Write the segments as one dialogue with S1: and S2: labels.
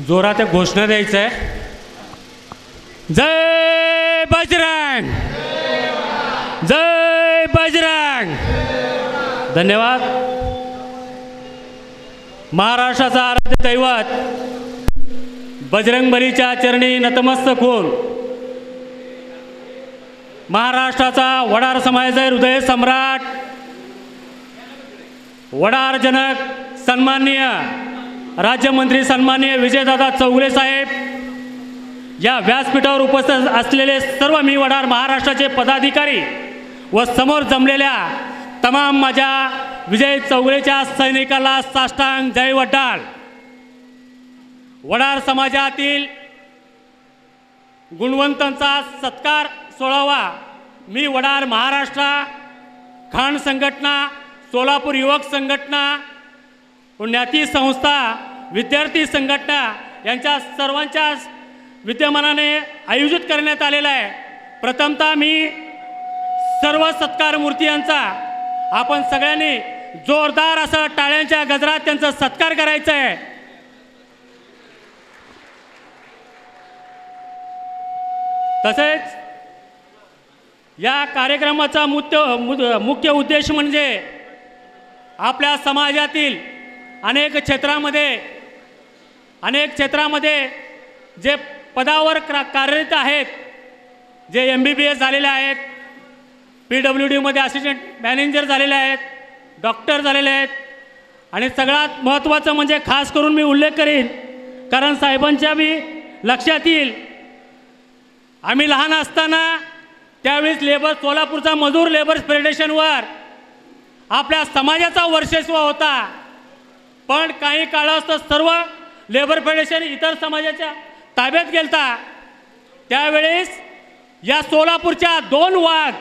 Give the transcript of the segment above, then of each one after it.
S1: जोरात घोषणा द्यायचं आहे। जय बजरंग, जय बजरंग। धन्यवाद। महाराष्ट्राचा आराध्य दैवत बजरंगबलीच्या चरणी नतमस्तक होऊन महाराष्ट्राचा वडार समाजाचा हृदय सम्राट, वडार जनक सन्माननीय राज्यमंत्री सन्माननीय विजयदादा चौगुले साहेब, या व्यासपीठावर उपस्थित असलेले सर्व मी वडार महाराष्ट्राचे पदाधिकारी व समोर जमलेल्या तमाम माझ्या विजय चौगुलेच्या सैनिकाला साष्टांग जय वडार। वडार समाजातील गुणवंतांचा सत्कार सोहळा मी वडार महाराष्ट्र खाण संघटना, सोलापूर युवक संघटना, पुण्याती संस्था, विद्यार्थी संघटना यांच्या सर्वांच्या विद्यमानाने आयोजित करण्यात आलेला आहे। प्रथमतः मी सर्व सत्कार मूर्ती यांचा आपण सगळ्यांनी जोरदार असं टाळ्यांच्या गजरात त्यांचा सत्कार करायचा आहे। तसेच या कार्यक्रमाचा मुख्य उद्देश म्हणजे आपल्या समाजातील अनेक क्षेत्रामध्ये जे पदावर कार्यरत आहेत, जे MBBS झालेले आहेत, PWD मध्ये असिस्टंट मॅनेजर झालेले आहेत, डॉक्टर झालेले आहेत, आणि सगळ्यात महत्त्वाचं म्हणजे खास करून मी उल्लेख करीन, कारण साहेबांच्या बी लक्षात येईल, आम्ही लहान असताना त्यावेळेस सोलापूरचा मजूर लेबर फेडरेशनवर आपल्या समाजाचा वर्चस्व होता, पण काही काळात सर्व लेबर फेडरेशन इतर समाजाच्या ताब्यात गेलता। त्यावेळेस या सोलापूरच्या 2 वाघ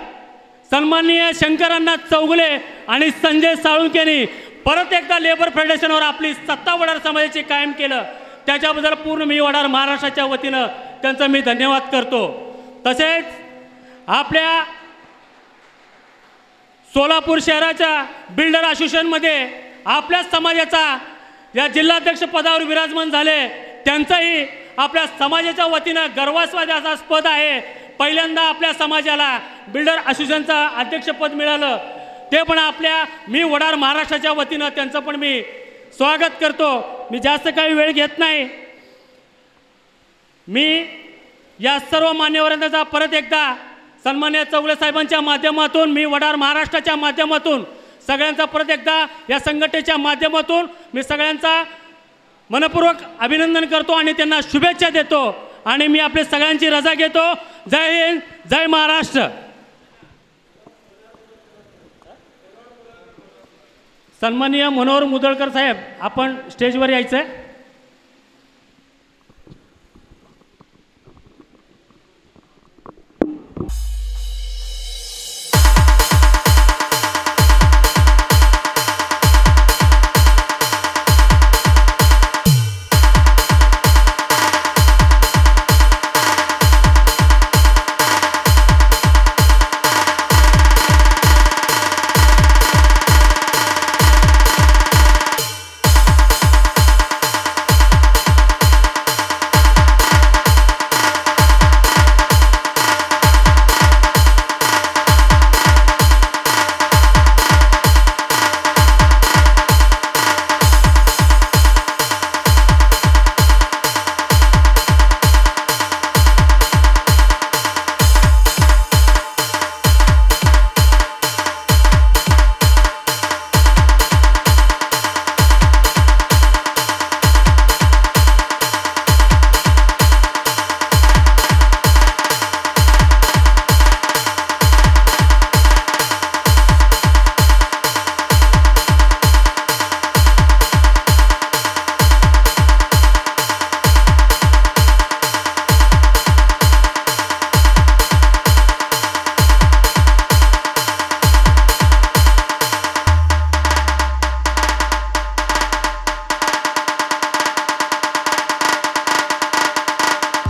S1: सन्माननीय शंकरअण्णा चौगुले आणि संजय साळुंकेनी परत एकदा लेबर फेडरेशनवर आपली सत्ता वडार समाजाची कायम केलं। त्याच्याबद्दल पूर्ण मी वडार महाराष्ट्राच्या वतीनं त्यांचा मी धन्यवाद करतो। तसेच आपल्या सोलापूर शहराच्या बिल्डर असोसिएशनमध्ये आपल्या समाजाचा या जिल्हाध्यक्ष पदावर विराजमान झाले, त्यांचाही आपल्या समाजाच्या वतीनं गर्वास्पद असा पद आहे। पहिल्यांदा आपल्या समाजाला बिल्डर असोसिएशनचा अध्यक्षपद मिळालं, ते पण मी वडार महाराष्ट्राच्या वतीनं त्यांचं पण मी स्वागत करतो। मी जास्त काही वेळ घेत नाही, मी या सर्व मान्यवरांचा परत एकदा सन्माननीय चौगुले साहेबांच्या माध्यमातून, मी वडार महाराष्ट्राच्या माध्यमातून सगळ्यांचा परत एकदा या संघटनेच्या माध्यमातून मी सगळ्यांचा मनपूर्वक अभिनंदन करतो आणि त्यांना शुभेच्छा देतो आणि मी आपल्या सगळ्यांची रजा घेतो। जय हिंद, जय महाराष्ट्र। सन्माननीय मनोहर मुदळकर साहेब, आपण स्टेजवर यायचं आहे।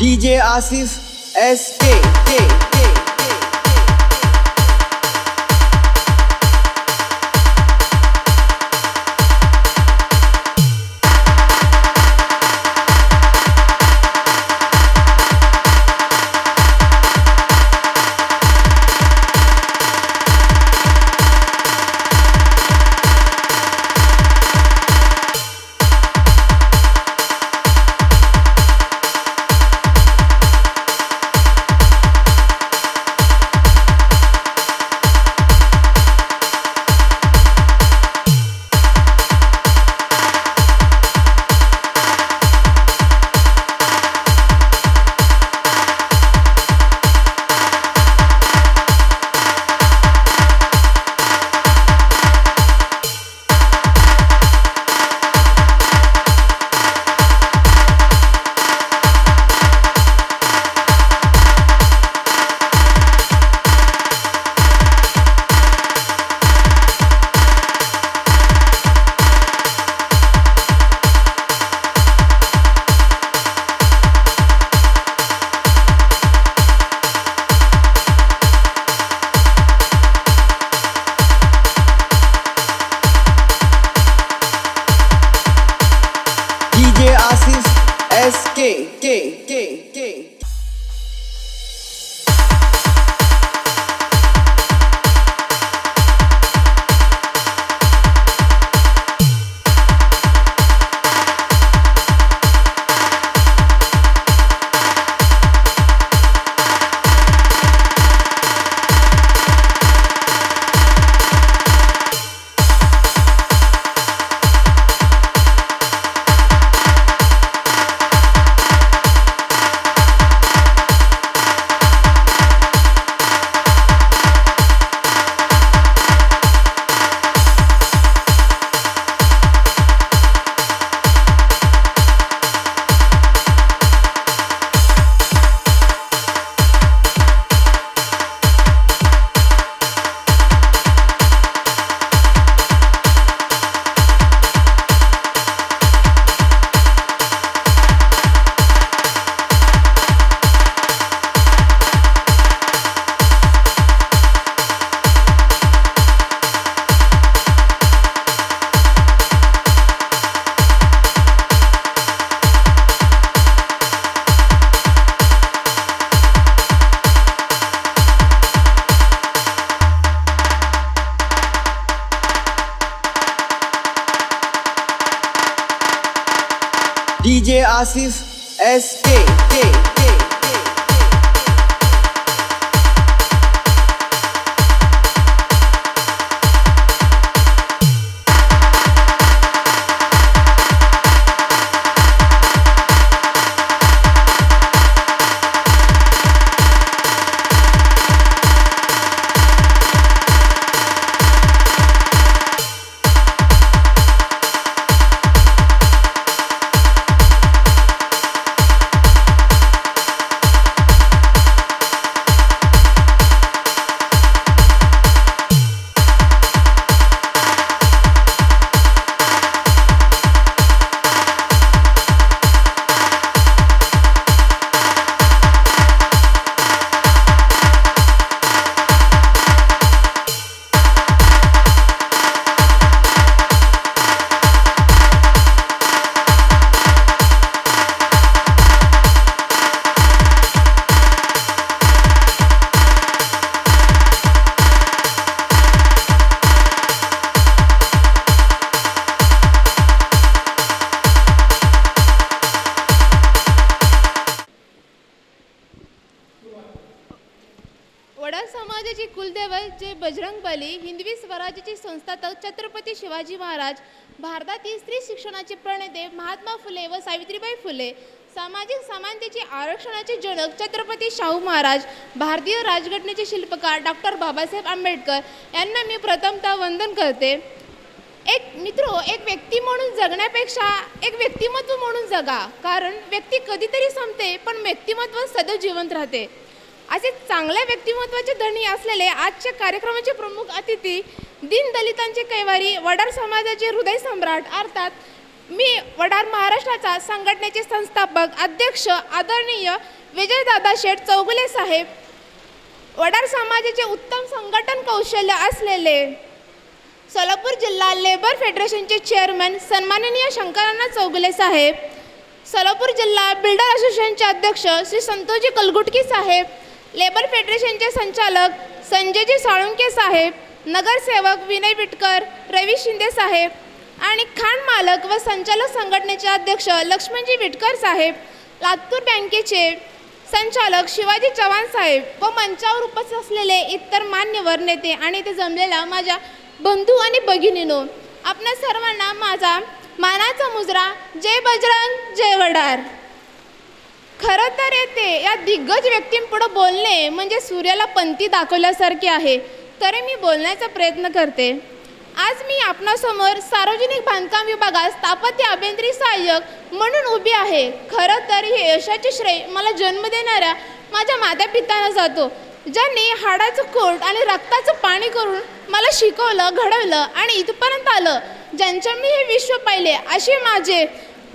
S2: DJ Asif SK DJ Asif SK.
S3: वडार समाजाचे कुलदैवत जे बजरंगबली, हिंदवी स्वराज्याचे संस्थापक छत्रपती शिवाजी महाराज, भारतातील स्त्री शिक्षणाचे प्रणेते महात्मा फुले व सावित्रीबाई फुले, सामाजिक समानतेचे आरक्षणाचे जनक छत्रपती शाहू महाराज, भारतीय राज्यघटनेचे शिल्पकार डॉक्टर बाबासाहेब आंबेडकर यांना मी प्रथमतः वंदन करते. एक व्यक्ती म्हणून जगण्यापेक्षा एक व्यक्तिमत्व म्हणून जगा, कारण व्यक्ती कधीतरी संपते पण व्यक्तिमत्व सदैव जिवंत राहते. असे चांगल्या व्यक्तिमत्वाचे धनी असलेले आजच्या कार्यक्रमाचे प्रमुख अतिथी दीनदलितांचे कैवारी, वडार समाजाचे हृदय सम्राट अर्थात मी वडार महाराष्ट्राचा संघटनेचे संस्थापक अध्यक्ष आदरणीय विजयदादा शेठ चौगुले साहेब, वडार समाजाचे उत्तम संघटन कौशल्य असलेले सोलापूर जिल्हा लेबर फेडरेशनचे चेअरमन सन्माननीय शंकरांना चौगुले साहेब, सोलापूर जिल्हा बिल्डर असोसिएशनचे अध्यक्ष श्री संतोषजी कलगुटकी साहेब, लेबर फेडरेशनचे संचालक संजयजी साळुंके साहेब, नगरसेवक विनय विटकर, रवी शिंदे साहेब आणि खाण मालक व संचालक संघटनेचे अध्यक्ष लक्ष्मणजी विटकर साहेब, लातूर बँकेचे संचालक शिवाजी चव्हाण साहेब व मंचावर उपस्थित असलेले इतर मान्यवर नेते आणि ते जमलेल्या माझ्या बंधू आणि भगिनींनो, आपणा सर्वांना माझा मानाचा मुजरा जय बजरंग जय वडार. खरं तर येते या दिग्गज व्यक्तींपुढे बोलणे म्हणजे सूर्याला पंथी दाखवल्यासारखे आहे, तरी मी बोलण्याचा प्रयत्न करते. आज मी आपणासमोर सार्वजनिक बांधकाम विभागात स्थापत्य अभियंत्री सहाय्यक म्हणून उभी आहे. खरं तर हे यशाचे श्रेय मला जन्म देणाऱ्या माझ्या मातापित्यांना जातो, ज्यांनी हाडाचं कोट आणि रक्ताचं पाणी करून मला शिकवलं, घडवलं आणि इथपर्यंत आलं. ज्यांच्या मी हे विश्व पाहिले असे माझे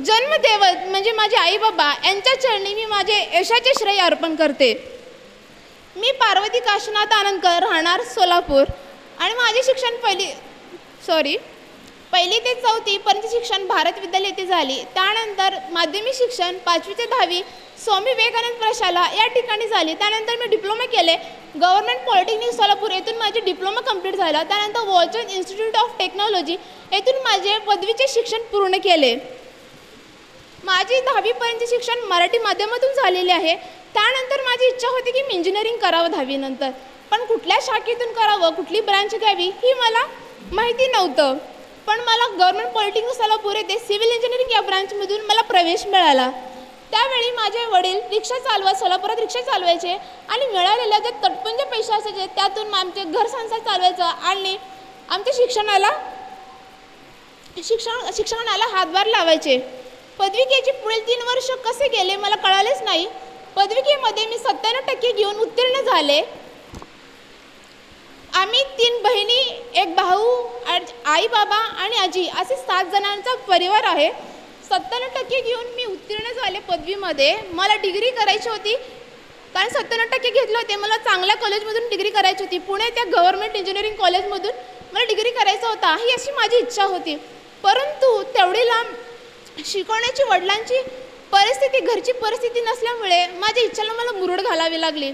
S3: जन्मदैवत म्हणजे माझे आई बाबा यांच्या चरणी मी माझे यशाचे श्रेय अर्पण करते. मी पार्वती काशीनाथ आनंदकर, राहणार सोलापूर आणि माझे शिक्षण पहिली ते चौथी पर्यंत शिक्षण भारत विद्यालय येथे झाले. त्यानंतर माध्यमिक शिक्षण 5वी ते 10वी स्वामी विवेकानंद प्रशाला या ठिकाणी झाले. त्यानंतर मी डिप्लोमा केले गव्हर्नमेंट पॉलिटेक्निक सोलापूर येथून माझे डिप्लोमा कंप्लीट झाला. त्यानंतर वॉलचंद इन्स्टिट्यूट ऑफ टेक्नॉलॉजी येथून माझे पदवीचे शिक्षण पूर्ण केले. माझी 10वी पर्यंत शिक्षण मराठी माध्यमातून झालेले आहे. त्यानंतर माझी इच्छा होती की मी इंजिनिअरिंग करावं 10वी नंतर, पण कुठल्या शाखेतून करावं, कुठली ब्रांच घ्यावी ही मला माहिती नव्हतं. पण मला गव्हर्नमेंट पॉलिटेक्निक सोलापूर येथे सिव्हिल इंजिनिअरिंग या ब्रांचमधून मला प्रवेश मिळाला. त्यावेळी माझे वडील रिक्षा चालवत सोलापुरात रिक्षा चालवायचे आणि मिळालेल्या जे तटपुंजे पैसे असायचे त्यातून आमचे घर संसार चालवायचं आणि आमच्या शिक्षणाला हातभार लावायचे. पदविकेचे पुढील 3 वर्ष कसे गेले मला कळालेच नाही. पदविकेमध्ये मी 97% घेऊन उत्तीर्ण झाले. आम्ही 3 बहिणी, 1 भाऊ, आई बाबा आणि आजी असे 7 जणांचा परिवार आहे. 97% घेऊन मी उत्तीर्ण झाले पदवीमध्ये. मला डिग्री करायची होती कारण 97% घेतले होते. मला चांगल्या कॉलेजमधून डिग्री करायची होती. पुणे त्या गव्हर्नमेंट इंजिनिअरिंग कॉलेजमधून मला डिग्री करायचा होता, ही अशी माझी इच्छा होती. परंतु तेवढी लांब शिकवण्याची वडिलांची परिस्थिती, घरची परिस्थिती नसल्यामुळे माझ्या इच्छेला मला मुरड घालावी लागली.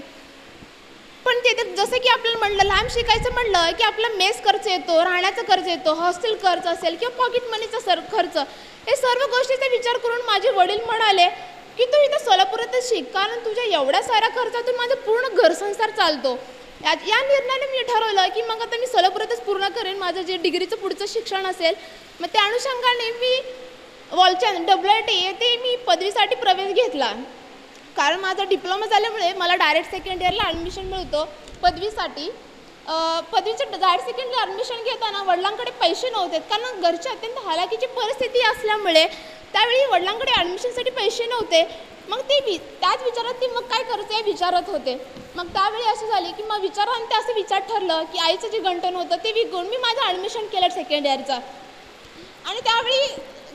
S3: पण ते जसं की आपल्याला म्हणलं लांब शिकायचं म्हणलं की आपला मेस खर्च येतो, राहण्याचा खर्च येतो, हॉस्टेल खर्च असेल किंवा पॉकेट मनीचा खर्च, हे सर्व गोष्टीचा विचार करून माझे वडील म्हणाले की तू इथं सोलापुरातच शिक, कारण तुझ्या एवढ्या साऱ्या खर्चातून माझं पूर्ण घरसंसार चालतो. या निर्णयाने मी ठरवलं की मग आता मी सोलापुरातच पूर्ण करेन माझं जे डिग्रीचं पुढचं शिक्षण असेल. मग त्या अनुषंगाने मी वॉलचंद WIT येथे मी पदवीसाठी प्रवेश घेतला. कारण माझा डिप्लोमा झाल्यामुळे मला डायरेक्ट सेकंड इयरला ॲडमिशन मिळतो पदवीसाठी. पदवीचं डायरेक्ट सेकंड इयर ॲडमिशन घेताना वडिलांकडे पैसे नव्हते, कारण घरची अत्यंत हालाकीची परिस्थिती असल्यामुळे त्यावेळी वडिलांकडे ॲडमिशनसाठी पैसे नव्हते. मग त्याच विचारात ती मग काय करायचं हे विचारत होते. मग त्यावेळी असं झाले की मग ते असं विचार ठरलं की आईचं जे गंठण होतं ते विकून मी माझं ॲडमिशन केलं सेकंड इयरचा. आणि त्यावेळी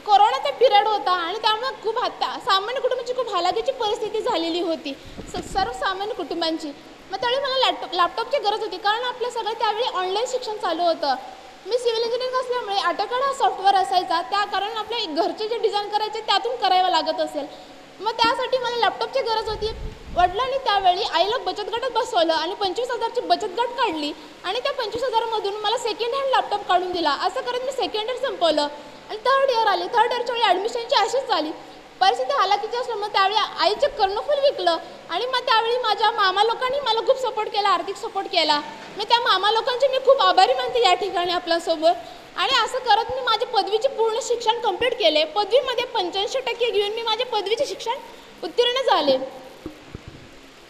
S3: कोरोनाचा पिरियड होता आणि त्यामुळे खूप सामान्य कुटुंबाची खूप हालाकीची परिस्थिती झालेली होती, सर्वसामान्य कुटुंबांची. मग त्यावेळी मला लॅपटॉपची गरज होती, कारण आपलं सगळं त्यावेळी ऑनलाईन शिक्षण चालू होतं. मी सिव्हिल इंजिनिअरिंग असल्यामुळे AutoCAD हा सॉफ्टवेअर असायचा, त्या कारण आपल्या घरचे जे डिझाईन करायचे त्यातून करावं लागत असेल. मग त्यासाठी मला लॅपटॉपची गरज होती. वडिलांनी त्यावेळी आईला बचत गटात बसवलं आणि 25,000ची बचत गट काढली आणि त्या 25,000मधून मला सेकंड हँड लॅपटॉप काढून दिला. असं करत मी सेकंड इयर संपवलं आणि थर्ड इयर आली. थर्ड इयरच्या वेळी ॲडमिशनची अशीच झाली. परिस्थिती हालाकीची असल्यामुळे त्यावेळी आईचे कर्णफूल विकलं आणि मग त्यावेळी माझ्या मामा लोकांनी मला खूप सपोर्ट केला, आर्थिक सपोर्ट केला. मी त्या मामा लोकांचे मी खूप आभारी मानते या ठिकाणी आपल्यासोबत. आणि असं करत मी माझे पदवीचे पूर्ण शिक्षण कंप्लीट केले. पदवीमध्ये 85% घेऊन मी माझे पदवीचे शिक्षण उत्तीर्ण झाले.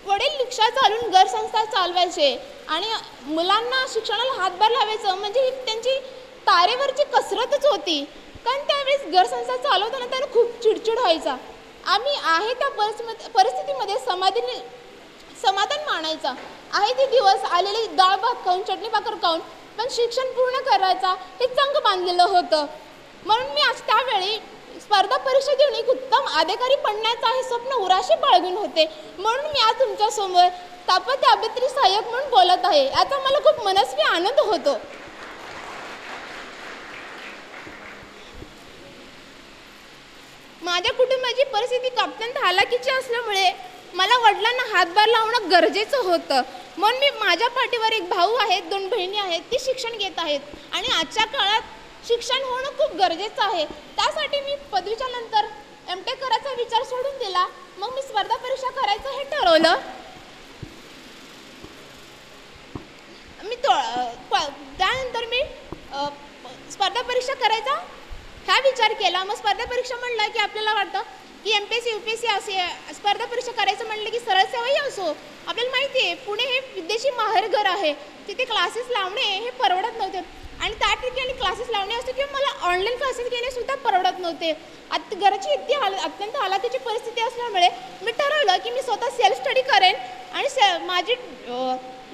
S3: वडील रिक्षा चालून घर संसार चालवायचे आणि मुलांना शिक्षणाला हातभार लावायचं म्हणजे ही त्यांची तारेवरची कसरतच होती. कारण त्यावेळेस घर संसार चालवताना त्यांना खूप चिडचिड व्हायचा. आम्ही आहे त्या परिस्थितीमध्ये समाधान मानायचा. आहे ते दिवस आलेले डाळ भात खाऊन, चटणी भाकर खाऊन, पण शिक्षण पूर्ण करायचा हे चंग बांधलेलं होतं. म्हणून मी आज त्यावेळी स्पर्धा परीक्षा देऊन एक उत्तम अधिकारी बनण्याचं हे स्वप्न उराशी बाळगून होते. म्हणून मी आज तुमच्यासमोर स्थापत्य अभियंत्री सहाय्यक म्हणून बोलत आहे. याचा मला खूप मनस्वी आनंद होतो. माझ्या कुटुंबाची परिस्थिती अत्यंत हालाकीची असल्यामुळे मला वडिलांना हातभार लावणं गरजेचं होतं. म्हणून मी माझ्या पाठीवर एक भाऊ आहेत, 2 बहिणी आहेत, ती शिक्षण घेत आहेत आणि आजच्या काळात शिक्षण होणं खूप गरजेचं आहे. त्यासाठी मी पदवीच्या नंतर MTech करायचा विचार सोडून दिला. मग मी स्पर्धा परीक्षा करायचं हे ठरवलं. त्यानंतर मी स्पर्धा परीक्षा करायचा हा विचार केला. मग स्पर्धा परीक्षा म्हणलं की आपल्याला वाटतं की MPSC UPSC असे स्पर्धा परीक्षा करायचं म्हणलं की सरळ सेवाही असो. आपल्याला माहिती आहे पुणे हे विद्येची माहेरघर आहे. तिथे क्लासेस लावणे हे परवडत नव्हते आणि त्या ठिकाणी क्लासेस लावणे असतो किंवा मला ऑनलाईन क्लासेस घेणेसुद्धा परवडत नव्हते. घराची अत्यंत हालाकीची परिस्थिती असल्यामुळे मी ठरवलं की मी स्वतः सेल्फ स्टडी करेन आणि माझी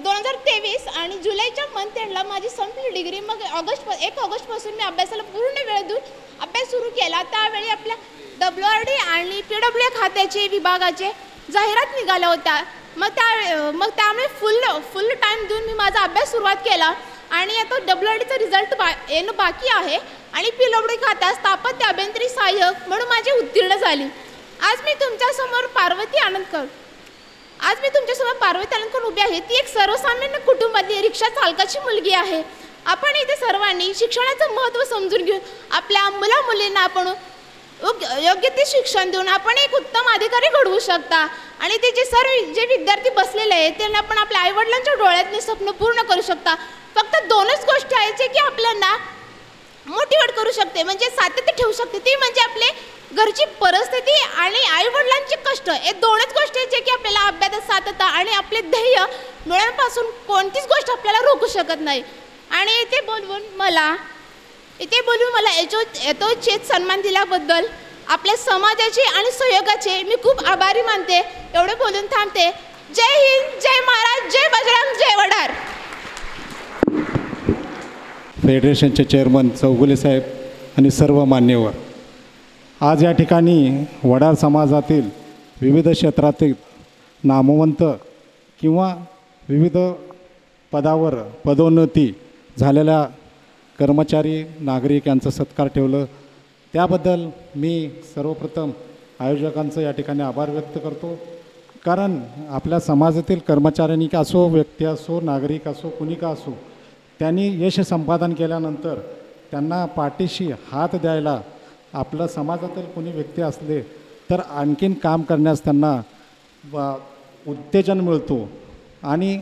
S3: 2023 आणि जुलैच्या मंथ एंडला माझी संपली डिग्री. मग 1 ऑगस्टपासून मी अभ्यासाला पूर्ण वेळ देऊन अभ्यास सुरू केला. त्यावेळी आपल्या WRD आणि PWA खात्याचे विभागाचे जाहिरात निघाल्या होत्या. मग त्यामुळे फुल टाईम देऊन मी माझा अभ्यास सुरुवात केला आणि आता WRDचा रिझल्ट येणं बाकी आहे आणि पीडब्ल्यूडी खात्यात स्थापत्य अभियंत्री सहाय्यक म्हणून माझी उत्तीर्ण झाली. आज मी तुमच्यासमोर पार्वती आनंदकर उभी आहे. ती एक सर्वसामान्य कुटुंबातली रिक्षा चालकाची मुलगी आहे. आपण इथे सर्वांनी शिक्षणाचं महत्त्व समजून घेऊन आपल्या मुला-मुलींना आपण योग्य ते शिक्षण देऊन आपण एक उत्तम अधिकारी घडवू शकता. आणि ते जे विद्यार्थी बसलेले आहेत त्यांना आपण आपल्या आईवडिलांच्या डोळ्यातले स्वप्न पूर्ण करू शकता. फक्त दोनच गोष्टी आहेत जे की आपल्याला मोटिवेट करू शकते, म्हणजे सातत्य ठेवू शकते. ती म्हणजे आपले घरची परिस्थिती आणि आईवडिलांचे कष्ट. हे दोनच गोष्टी आहेत जे की आपल्याला अभ्यासात सातत्य आणि आपले ध्येय मिळवण्यापासून कोणतीच गोष्ट आपल्याला रोखू शकत नाही. आणि इथे बोलून मला यथोचित सन्मान दिल्याबद्दल आपल्या समाजाचे आणि सहयोगाचे मी खूप आभारी मानते. एवढे बोलून थांबते. जय हिंद, जय महाराज, जय बजरंग, जय वडार.
S4: फेडरेशनचे चेअरमन चौगुले साहेब आणि सर्व मान्यवर, आज या ठिकाणी वडार समाजातील विविध क्षेत्रातील नामवंत किंवा विविध पदावर पदोन्नती झालेल्या कर्मचारी नागरिक यांचा सत्कार ठेवलं. त्याबद्दल मी सर्वप्रथम आयोजकांचं या ठिकाणी आभार व्यक्त करतो. कारण आपल्या समाजातील कर्मचाऱ्यांनी का असो, व्यक्ती असो, नागरिक असो, कुणी का असो, त्यांनी यश संपादन केल्यानंतर त्यांना पाठीशी हात द्यायला आपल्या समाजातील कोणी व्यक्ती असले तर आणखीन काम करण्यास त्यांना उत्तेजन मिळतो. आणि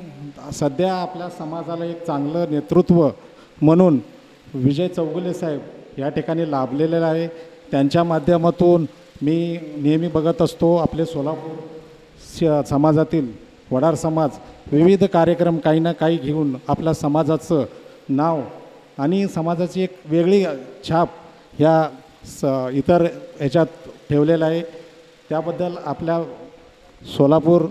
S4: सध्या आपल्या समाजाला एक चांगलं नेतृत्व म्हणून विजय चौगुले साहेब या ठिकाणी लाभलेले आहे. त्यांच्या माध्यमातून मी नेहमी बघत असतो आपले सोलापूर समाजातील वडार समाज विविध कार्यक्रम काही ना काही घेऊन आपल्या समाजाचं नाव आणि समाजाची एक वेगळी छाप ह्या इतर ह्याच्यात ठेवलेलं आहे. त्याबद्दल आपल्या सोलापूर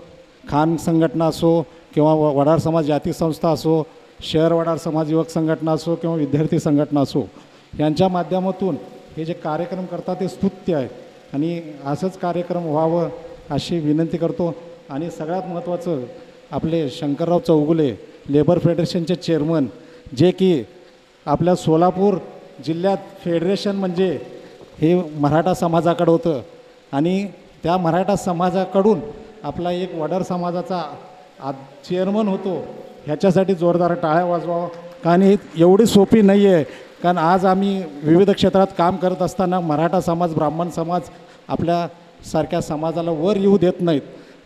S4: खान संघटना असो किंवा वडार समाज जाती संस्था असो, शहर वडार समाज युवक संघटना असो किंवा विद्यार्थी संघटना असो, यांच्या माध्यमातून हे जे कार्यक्रम करतात ते स्तुत्य आहे. आणि असंच कार्यक्रम व्हावं अशी विनंती करतो. आणि सगळ्यात महत्त्वाचं आपले शंकरराव चौगुले लेबर फेडरेशनचे चेअरमन, जे की आपल्या सोलापूर जिल्ह्यात फेडरेशन म्हणजे हे मराठा समाजाकडं होतं आणि त्या मराठा समाजाकडून आपला एक वडार समाजाचा चेअरमन होतो. ह्याच्यासाठी जोरदार टाळ्या वाजवावं. कारण ही एवढी सोपी नाही आहे. कारण आज आम्ही विविध क्षेत्रात काम करत असताना मराठा समाज, ब्राह्मण समाज आपल्यासारख्या समाजाला वर येऊ देत नाहीत.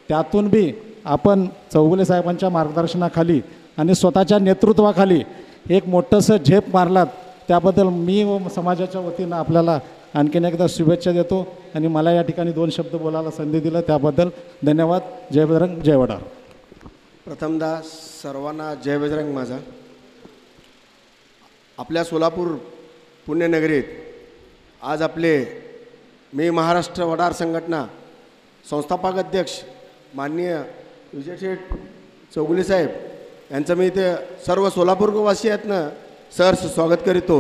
S4: त्यातून बी आपण चौगुले साहेबांच्या मार्गदर्शनाखाली आणि स्वतःच्या नेतृत्वाखाली एक मोठंसं झेप मारलात. त्याबद्दल मी व समाजाच्या वतीनं आपल्याला आणखीन एकदा शुभेच्छा देतो. आणि मला या ठिकाणी 2 शब्द बोलायला संधी दिलं त्याबद्दल धन्यवाद. जय बजरंग, जय वडार.
S5: प्रथमतः सर्वांना जय बजरंग माझा. आपल्या सोलापूर पुण्यनगरीत आज मी महाराष्ट्र वडार संघटना संस्थापक अध्यक्ष माननीय विजयशेठ चौगुले साहेब यांचं मी इथे सर्व सोलापूरवासियांना सहर्ष स्वागत करीतो.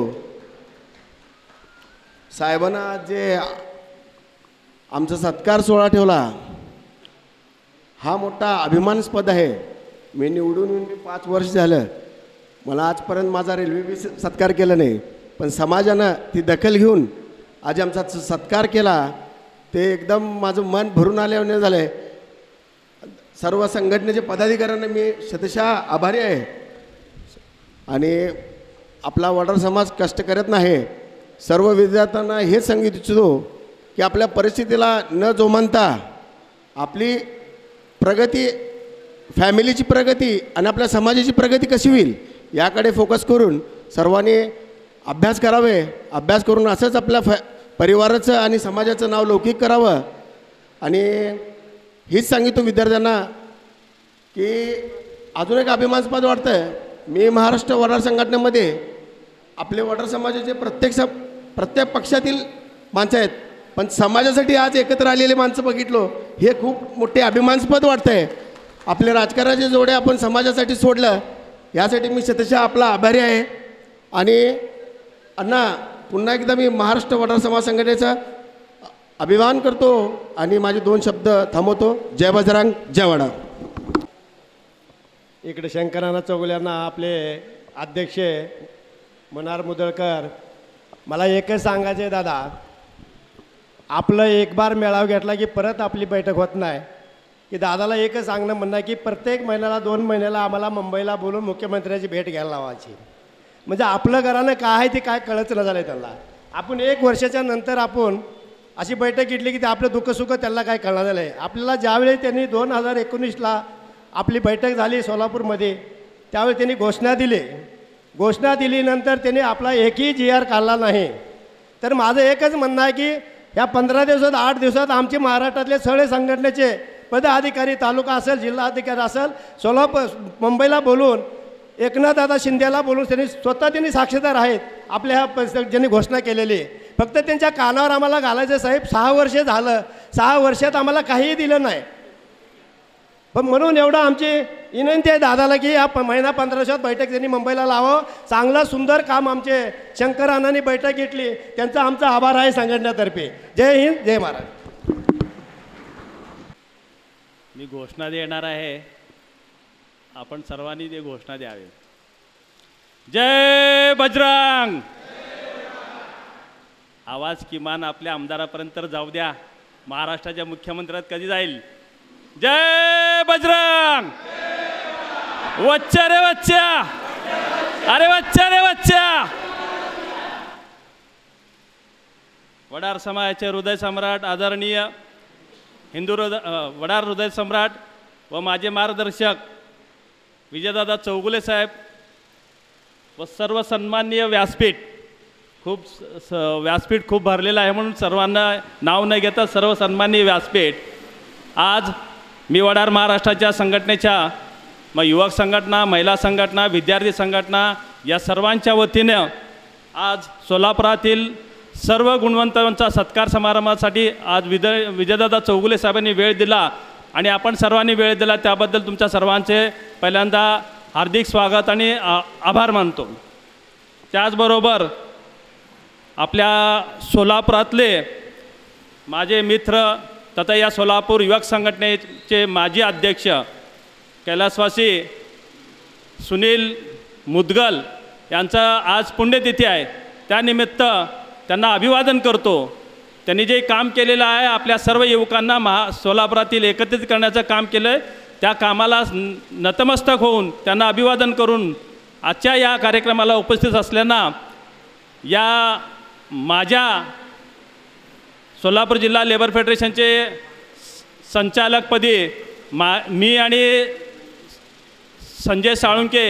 S5: साहेबांना जे आमचा सत्कार सोहळा ठेवला हा मोठा अभिमानास्पद आहे. मी निवडून येऊन 5 वर्ष झालं, मला आजपर्यंत माझा रेल्वे सत्कार केला नाही, पण समाजानं ती दखल घेऊन आज आमचा सत्कार केला. ते एकदम माझं मन भरून आल्याने झालं आहे. सर्व संघटनेचे पदाधिकाऱ्यांना मी शतशः आभारी आहे. आणि आपला वडार समाज कष्ट करत नाही. सर्व विद्यार्थ्यांना हे सांगितू इच्छितो की आपल्या परिस्थितीला न जोमानता आपली प्रगती, फॅमिलीची प्रगती आणि आपल्या समाजाची प्रगती कशी होईल याकडे फोकस करून सर्वांनी अभ्यास करावे. अभ्यास करून असंच आपल्या परिवाराचं आणि समाजाचं नाव लौकिक करावं. आणि हीच सांगितलं विद्यार्थ्यांना की अजून एक अभिमानास्पद वाटतं आहे. मी महाराष्ट्र वडार संघटनेमध्ये आपले वडार समाजाचे प्रत्येक पक्षातील माणसं आहेत, पण समाजासाठी आज एकत्र आलेले माणसं बघितलो हे खूप मोठे अभिमानास्पद वाटतं आहे. आपले राजकारणाचे जोडे आपण समाजासाठी सोडलं यासाठी मी शतशः आपला आभारी आहे. आणि अण्णा पुन्हा एकदा मी महाराष्ट्र वडार समाज संघटनेचा अभिमान करतो आणि माझे 2 शब्द थांबवतो. जय बजरंग, जय वडार.
S6: इकडे शंकरांना चौगुल्यांना आपले अध्यक्ष मनार मुदळकर, मला एकच सांगायचं आहे दादा, आपलं एक बार मेळावा घेतला की परत आपली बैठक होत नाही. की दादाला एकच सांगणं म्हणणं आहे की प्रत्येक महिन्याला 2 महिन्याला आम्हाला मुंबईला बोलून मुख्यमंत्र्याची भेट घ्यायला लावायची. म्हणजे आपलं घरानं काय आहे ते काय कळत न झालं त्यांना. आपण 1 वर्षाच्या नंतर आपण अशी बैठक घेतली की ते आपलं दुःखसुख त्यांना काय कळणार झालं आहे. आपल्याला ज्यावेळी त्यांनी 2019ला आपली बैठक झाली सोलापूरमध्ये, त्यावेळी त्यांनी घोषणा दिलीनंतर त्यांनी आपला एकही GR काढला नाही. तर माझं एकच म्हणणं आहे की ह्या 15 दिवसात 8 दिवसात आमचे महाराष्ट्रातले सगळे संघटनेचे पदाधिकारी, तालुका असेल, जिल्हाधिकारी असेल, मुंबईला बोलून एकनाथदादा शिंदेला बोलून त्यांनी साक्षीदार आहेत आपल्या ह्या ज्यांनी घोषणा केलेली आहे. फक्त त्यांच्या कानावर आम्हाला घालायचं साहेब. 6 वर्ष झालं, 6 वर्षात आम्हाला काहीही दिलं नाही. पण म्हणून एवढं आमची विनंती आहे दादाला की या महिना 15 दिवसात बैठक त्यांनी मुंबईला लावावं. चांगलं सुंदर काम आमचे शंकर अण्णांनी बैठक घेतली, त्यांचा आमचा आभार आहे संघटनेतर्फे. जय हिंद, जय महाराष्ट्र.
S7: मी घोषणा देणार आहे, आपण सर्वांनी ते घोषणा द्यावी. जय बजरंग. आवाज किमान आपल्या आमदारापर्यंत तर जाऊ द्या. महाराष्ट्राच्या मुख्यमंत्र्यात कधी जाईल? जय बजरंग. वच्चा रे वच्चा, अरे वच्चा रे वच्चा. वडार समाजाचे हृदय सम्राट आदरणीय वडार हृदय सम्राट व माझे मार्गदर्शक विजयदादा चौगुले साहेब व सर्व सन्माननीय व्यासपीठ, व्यासपीठ खूप भरलेलं आहे म्हणून सर्वांना नाव न घेता सर्व सन्माननीय व्यासपीठ. आज मी वडार महाराष्ट्राच्या संघटनेच्या युवक संघटना, महिला संघटना, विद्यार्थी संघटना या सर्वांच्या वतीनं आज सोलापुरातील सर्व गुणवंतांचा सत्कार समारंभासाठी आज विजयदादा चौगुले साहेबांनी वेळ दिला आणि आपण सर्वांनी वेळ दिला त्याबद्दल तुमच्या सर्वांचे पहिल्यांदा हार्दिक स्वागत आणि आभार मानतो. त्याचबरोबर आपल्या सोलापुरातले माझे मित्र तथा या सोलापूर युवक संघटनेचे माजी अध्यक्ष कैलासवासी सुनील मुदगल यांचं आज पुण्यतिथी आहे. त्यानिमित्त त्यांना अभिवादन करतो. त्यांनी जे काम केलेलं आहे आपल्या सर्व युवकांना सोलापुरातील एकत्रित करण्याचं काम केलं आहे, त्या कामाला नतमस्तक होऊन त्यांना अभिवादन करून आजच्या या कार्यक्रमाला उपस्थित असल्यानं या माझ्या सोलापूर जिल्हा लेबर फेडरेशनचे संचालकपदी मी आणि संजय साळुंके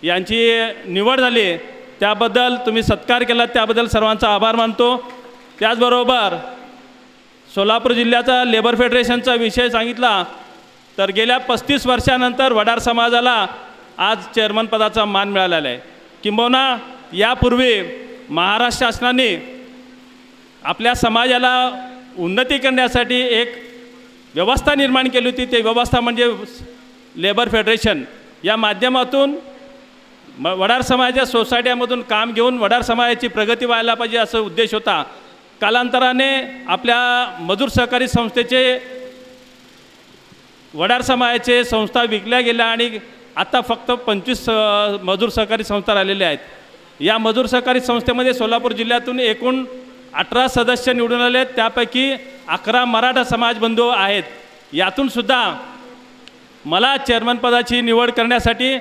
S7: यांची निवड झाली, त्याबद्दल तुम्ही सत्कार केला त्याबद्दल सर्वांचा आभार मानतो. त्याचबरोबर सोलापूर जिल्ह्याचा लेबर फेडरेशनचा विषय सांगितला तर गेल्या 35 वर्षानंतर वडार समाजाला आज चेअरमनपदाचा मान मिळालेला आहे. किंबहुना यापूर्वी महाराष्ट्र शासनाने आपल्या समाजाला उन्नती करण्यासाठी एक व्यवस्था निर्माण केली होती. ते व्यवस्था म्हणजे लेबर फेडरेशन. या माध्यमातून वडार समाजाच्या सोसायट्यामधून काम घेऊन वडार समाजाची प्रगती व्हायला पाहिजे असा उद्देश होता. कालांतराने आपल्या मजूर सहकारी संस्थेचे वडार समाजाचे संस्था विकल्या गेल्या आणि आता फक्त 25 मजूर सहकारी संस्था राहिलेल्या आहेत. या मजूर सहकारी संस्थेमध्ये सोलापूर जिल्ह्यातून एकूण 18 सदस्य निवडून आले, त्यापैकी 11 मराठा समाज बंधू आहेत. यातूनसुद्धा मला चेअरमनपदाची निवड करण्यासाठी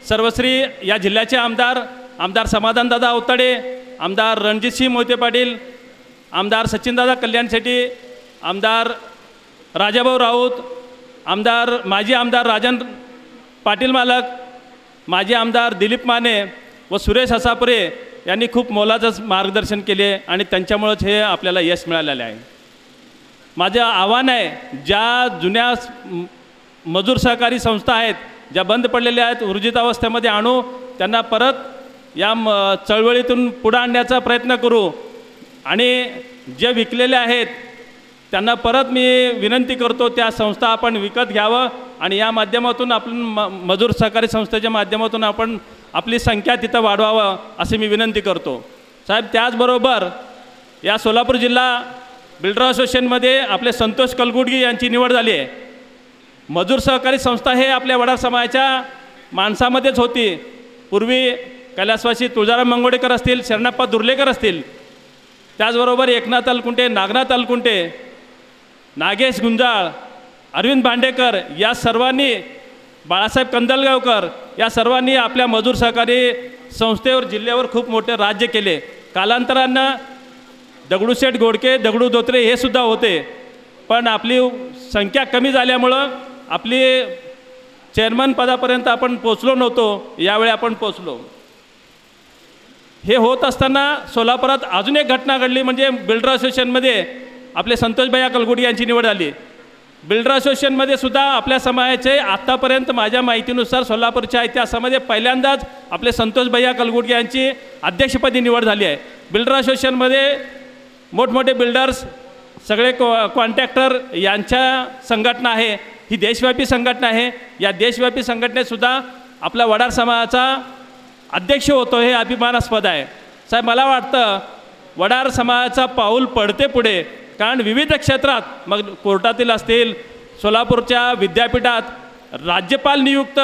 S7: सर्वश्री या जिल्ह्याचे आमदार समाधानदादा अवताडे, आमदार रणजितसिंह मोहिते पाटील, आमदार सचिनदादा कल्याण शेट्टी, आमदार राजाभाऊ राऊत, माजी आमदार राजन पाटील मालक, माजी आमदार दिलीप माने व सुरेश हसापुरे यांनी खूप मोलाचं मार्गदर्शन केले आणि त्यांच्यामुळेच हे आपल्याला यश मिळालेलं आहे. माझं आव्हान आहे, ज्या जुन्या मजूर सहकारी संस्था आहेत ज्या बंद पडलेल्या आहेत ऊर्जितावस्थेमध्ये आणू, त्यांना परत या चळवळीतून पुढे आणण्याचा प्रयत्न करू आणि जे विकलेले आहेत त्यांना परत मी विनंती करतो त्या संस्था आपण विकत घ्यावं आणि या माध्यमातून आपण मजूर सहकारी संस्थेच्या माध्यमातून आपण आपली संख्या तिथं वाढवावं असे मी विनंती करतो. साहेब, त्याचबरोबर या सोलापूर जिल्हा बिल्डर असोसिएशनमध्ये आपले संतोष कलगुडगी यांची निवड झाली आहे. मजूर सहकारी संस्था हे आपल्या वडार समाजाच्या माणसामध्येच होती. पूर्वी कैलासवासी तुळजाराम मंगोडेकर असतील, शरणप्पा दुर्लेकर असतील, त्याचबरोबर एकनाथ अलकुंटे, नागनाथ अलकुंटे, नागेश गुंजाळ, अरविंद भांडेकर या सर्वांनी, बाळासाहेब कंदलगावकर या सर्वांनी आपल्या मजूर सहकारी संस्थेवर, जिल्ह्यावर खूप मोठे राज्य केले. कालांतरानं दगडूशेठ घोडके, दगडू धोत्रे हे सुद्धा होते, पण आपली संख्या कमी झाल्यामुळं आपली चेअरमन पदापर्यंत आपण पोचलो नव्हतो. यावेळी आपण पोचलो. हे होत असताना सोलापुरात अजून एक घटना घडली, म्हणजे बिल्डर असोसिएशनमध्ये आपले संतोष भैया कलगुडी यांची निवड झाली. बिल्डर असोसिएशनमध्ये सुद्धा आपल्या समाजाचे आत्तापर्यंत माझ्या माहितीनुसार सोलापूरच्या इतिहासामध्ये पहिल्यांदाच आपले संतोष भैया कलगुडी यांची अध्यक्षपदी निवड झाली आहे. बिल्डर असोसिएशनमध्ये मोठमोठे बिल्डर्स, सगळे कॉन्ट्रॅक्टर यांच्या संघटना आहे. ही देशव्यापी संघटना आहे. या देशव्यापी संघटनेतसुद्धा आपला वडार समाजाचा अध्यक्ष होतो, हे अभिमानास्पद आहे. साहेब, मला वाटतं वडार समाजाचा पाऊल पडते पुढे, कारण विविध क्षेत्रात, मग कोर्टातील असतील, सोलापूरच्या विद्यापीठात राज्यपाल नियुक्त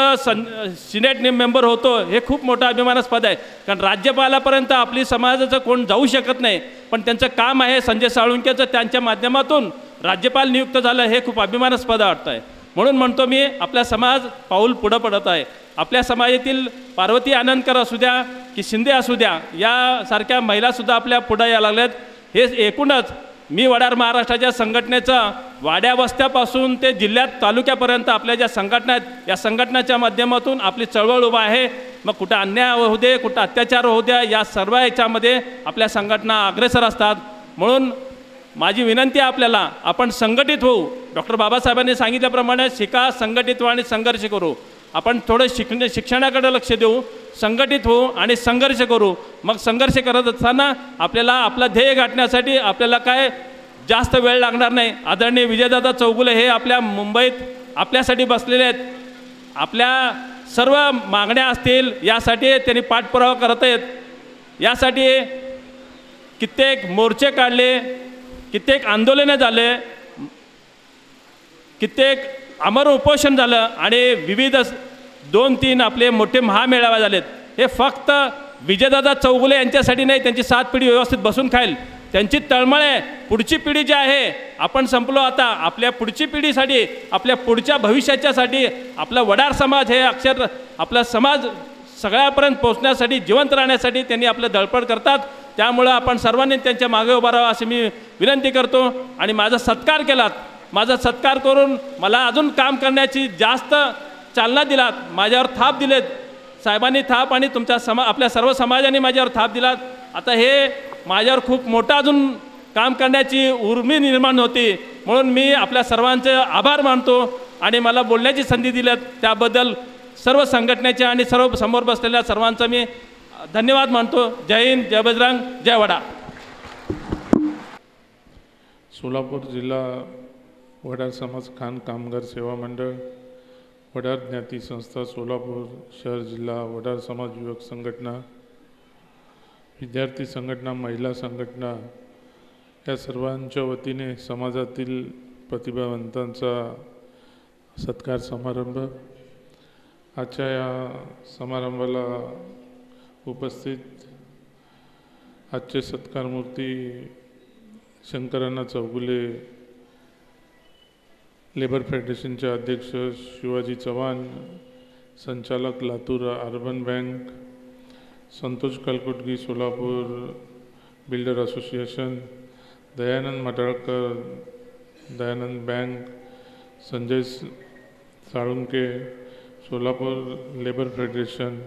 S7: सिनेट मेंबर होतो, हे खूप मोठं अभिमानास्पद आहे. कारण राज्यपालापर्यंत आपली समाजाचं कोण जाऊ शकत नाही, पण त्यांचं काम आहे संजय साळुंकेचं, त्यांच्या माध्यमातून राज्यपाल नियुक्त झालं, हे खूप अभिमानास्पद वाटतं आहे. म्हणून म्हणतो मी, आपला समाज पाऊल पुढं पडत आहे. आपल्या समाजातील पार्वती आनंदकर असू द्या की शिंदे असू द्या, यासारख्या महिलासुद्धा आपल्या पुढं यायला लागल्यात. हे एकूणच मी वडार महाराष्ट्राच्या संघटनेचं वाड्या वस्त्यापासून ते जिल्ह्यात तालुक्यापर्यंत आपल्या ज्या संघटना आहेत, या संघटनाच्या माध्यमातून आपली चळवळ उभा आहे. मग कुठं अन्याय होऊ दे, कुठं अत्याचार होऊ द्या, या सर्व याच्यामध्ये आपल्या संघटना अग्रेसर असतात. म्हणून माझी विनंती आहे आपल्याला, आपण संघटित होऊ. डॉक्टर बाबासाहेबांनी सांगितल्याप्रमाणे शिका, संघटित व्हा आणि संघर्ष करू. आपण थोडं शिक्षणाकडे लक्ष देऊ, संघटित होऊ आणि संघर्ष करू. मग संघर्ष करत असताना आपल्याला आपला ध्येय गाठण्यासाठी आपल्याला काय जास्त वेळ लागणार नाही. आदरणीय विजयदादा चौगुले हे आपल्या मुंबईत आपल्यासाठी बसलेले आहेत. आपल्या सर्व मागण्या असतील यासाठी त्यांनी पाठपुरावा करत आहेत. यासाठी कित्येक मोर्चे काढले, कित्येक आंदोलने झाले, कित्येक अमर उपोषण झालं आणि विविध 2-3 आपले मोठे महामेळावे झालेत. हे फक्त विजयदादा चौगुले यांच्यासाठी नाही, त्यांची 7 पिढी व्यवस्थित बसून खाईल, त्यांची तळमळ आहे. पुढची पिढी जी आहे, आपण संपलो आता, आपल्या पुढची पिढीसाठी, आपल्या पुढच्या भविष्याच्यासाठी आपला वडार समाज हे अक्षर आपला समाज सगळ्यापर्यंत पोहोचण्यासाठी, जिवंत राहण्यासाठी त्यांनी आपलं धडपड करतात. त्यामुळं आपण सर्वांनी त्यांच्या मागे उभा राहावं अशी मी विनंती करतो. आणि माझा सत्कार केलात, माझा सत्कार करून मला अजून काम करण्याची जास्त चालना दिलात, माझ्यावर थाप दिलेत साहेबांनी, थाप, आणि तुमच्या आपल्या सर्व समाजाने माझ्यावर थाप दिलात. आता हे माझ्यावर खूप मोठं अजून काम करण्याची उर्मी निर्माण होती. म्हणून मी आपल्या सर्वांचे आभार मानतो आणि मला बोलण्याची संधी दिल्यात त्याबद्दल सर्व संघटनेचे आणि सर्व समोर बसलेल्या सर्वांचा मी धन्यवाद मानतो. जय हिंद, जय बजरंग, जय वडार.
S8: सोलापूर जिल्हा वडार समाज खान कामगार सेवा मंडळ, वडार ज्ञाती संस्था, सोलापूर शहर जिल्हा वडार समाज युवक संघटना, विद्यार्थी संघटना, महिला संघटना या सर्वांच्या वतीने समाजातील प्रतिभावंतांचा सत्कार समारंभ. आजच्या या समारंभाला उपस्थित आजचे सत्कारमूर्ती शंकरअण्णा चौगुले, लेबर फेडरेशनचे अध्यक्ष शिवाजी चव्हाण, संचालक लातूर अर्बन बँक, संतोष कलकुटगी Solapur builder association, Dayanand Matalkar Dayanand bank, Sanjay Salunke Solapur labour federation,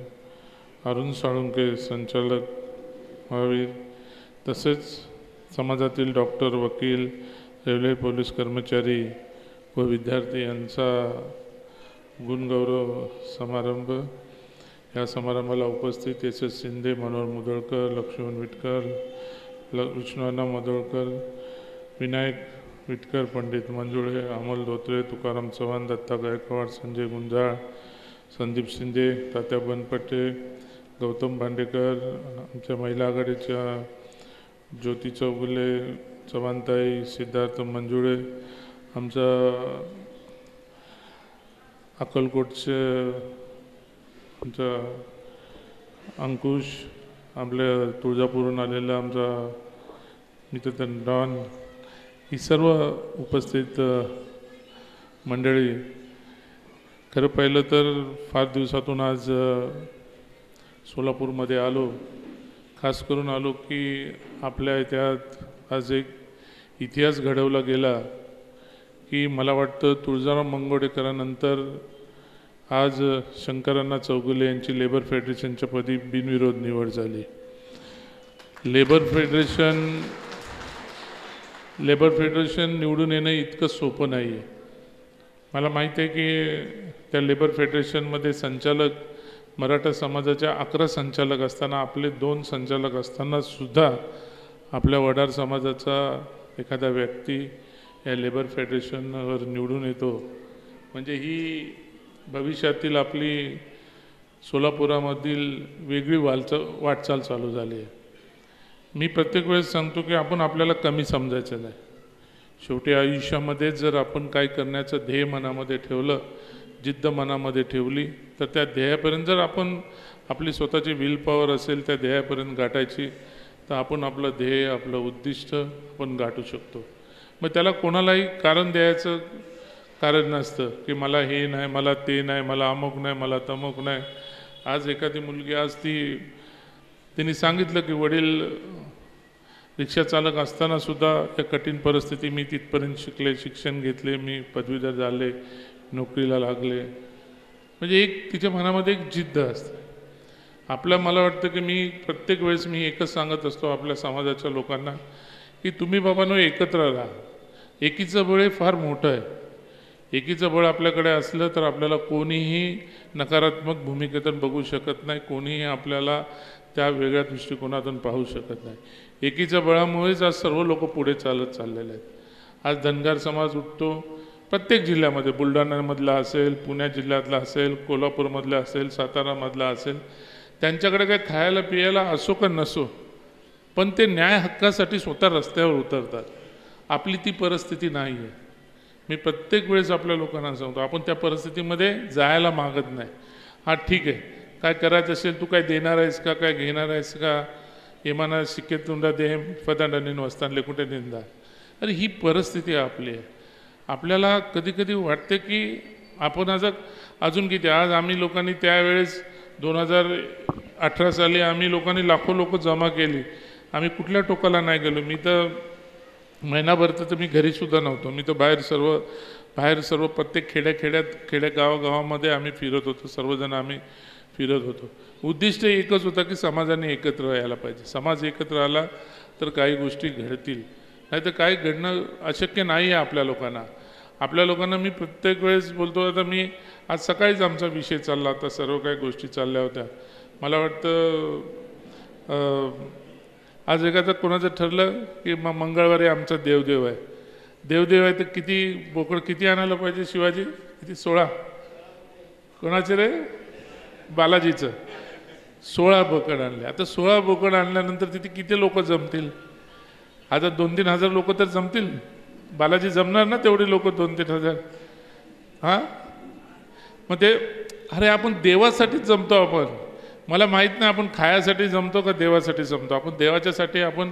S8: Arun Salunke संचालक महावीर, तसेच समाजातील डॉक्टर, वकील, रेल्वे पोलीस कर्मचारी व विद्यार्थी यांचा गुणगौरव समारंभ. या समारंभाला उपस्थित एस एस शिंदे, मनोहर मुदळकर, लक्ष्मण विटकर, विष्णुअण्णा मुदळकर, विनायक विटकर, पंडित मंजुळे, अमोल धोत्रे, तुकाराम चव्हाण, दत्ता गायकवाड, संजय गुंजाळ, संदीप शिंदे, तात्या बनपट्टे, गौतम भांडेकर, आमच्या महिला आघाडीच्या ज्योती चौगुले, चव्हाणताई, सिद्धार्थ मंजुळे, आमचा अक्कलकोटचे आमचा अंकुश, आपल्या तुळजापूरहून आलेला आमचा मित्र डॉन, ही सर्व उपस्थित मंडळी, खरं पाहिलं तर फार दिवसातून आज सोलापूरमध्ये आलो. खास करून आलो की आपल्या इतिहासात आज एक इतिहास घडवला गेला की मला वाटतं तुळजाराम मंगोडेकरांनंतर आज शंकरअण्णा चौगुले यांची लेबर फेडरेशनच्या पदी बिनविरोध निवड झाली. लेबर फेडरेशन निवडून येणं इतकं सोपं नाही आहे. मला माहीत आहे की त्या लेबर फेडरेशनमध्ये संचालक मराठा समाजाच्या 11 संचालक असताना, आपले 2 संचालक असतानासुद्धा आपल्या वडार समाजाचा एखादा व्यक्ती या लेबर फेडरेशनवर निवडून येतो, म्हणजे ही भविष्यातील आपली सोलापुरामधील वेगळी वाटचाल चालू झाली आहे. मी प्रत्येक वेळेस सांगतो की आपण आपल्याला कमी समजायचं नाही. शेवटी आयुष्यामध्ये जर आपण काय करण्याचं ध्येय मनामध्ये ठेवलं, जिद्द मनामध्ये ठेवली, तर त्या ध्येयापर्यंत जर आपण आपली स्वतःची विल पॉवर असेल त्या ध्येयापर्यंत गाठायची, तर आपण आपलं ध्येय, आपलं उद्दिष्ट आपण गाठू शकतो. मग त्याला कोणालाही कारण द्यायचं कारण नसतं की मला हे नाही, मला ते नाही, मला अमुक नाही, मला तमुक नाही. आज एखादी मुलगी, आज तिने सांगितलं की वडील रिक्षा चालक असतानासुद्धा या कठीण परिस्थिती मी तिथपर्यंत शिकले, शिक्षण घेतले, मी पदवीधर झाले, नोकरीला लागले. म्हणजे एक तिच्या मनामध्ये एक जिद्द असते. मला वाटतं की मी प्रत्येक वेळेस मी एकच सांगत असतो आपल्या समाजाच्या लोकांना की तुम्ही बाबांनो एकत्र राहा. एकीचं बळ हे फार मोठं आहे. एकीचं बळ आपल्याकडे असलं तर आपल्याला कोणीही नकारात्मक भूमिकेतून बघू शकत नाही, कोणीही आपल्याला त्या वेगळ्या दृष्टिकोनातून पाहू शकत नाही. एकीच्या बळामुळेच आज सर्व लोक पुढे चालत चाललेले आहेत. आज धनगर समाज उठतो प्रत्येक जिल्ह्यामध्ये, बुलढाण्यामधला असेल, पुणे जिल्ह्यातला असेल, कोल्हापूरमधला असेल, सातारामधला असेल. त्यांच्याकडे काही खायला पियाला असो का नसो, पण ते न्याय हक्कासाठी स्वतः रस्त्यावर उतरतात. आपली ती परिस्थिती नाही आहे. मी प्रत्येक वेळेस आपल्या लोकांना सांगतो, आपण त्या परिस्थितीमध्ये जायला मागत नाही. हा ठीक आहे, काय करायचं असेल, तू काय देणार आहेस का, काय घेणार आहेस का, येमाना शिक्के तुंडा दे फदांडनीन वस्तानले कुठे निंदा. अरे ही परिस्थिती आपली आहे. आपल्याला कधी कधी वाटते की आपण अजून किती, आज आम्ही लोकांनी त्यावेळेस 2018 साली आम्ही लोकांनी लाखो लोक जमा केली. आम्ही कुठल्या टोकाला नाही गेलो. मी तर महिनाभर तर मी घरीसुद्धा नव्हतो. मी तर बाहेर सर्व प्रत्येक खेड्यागावामध्ये आम्ही फिरत होतो. सर्वजण आम्ही फिरत होतो. उद्दिष्ट एकच होतं की समाजाने एकत्र यायला पाहिजे. समाज एकत्र आला तर काही गोष्टी घडतील, नाही तर काही घडणं अशक्य नाही आहे आपल्या लोकांना. आपल्या लोकांना मी प्रत्येक वेळेस बोलतो. आता मी आज सकाळीच आमचा विषय चालला होता, सर्व काही गोष्टी चालल्या होत्या. मला वाटतं आज एखादं कोणाचं ठरलं की मंगळवारी आमचा देवदेव आहे. देवदेव आहे तर किती बोकड किती आणायला पाहिजे शिवाजी? किती? 16. कोणाचे रे? बालाजीचं 16 बोकड आणले. आता 16 बोकड आणल्यानंतर तिथे किती लोक जमतील? आता 2-3 हजार लोक तर जमतील. बालाजी जमणार ना तेवढे लोक, 2-3 हजार. हां, मग ते अरे आपण देवासाठीच जमतो. आपण, मला माहीत नाही आपण खायासाठी जमतो का देवासाठी जमतो. आपण देवाच्यासाठी, आपण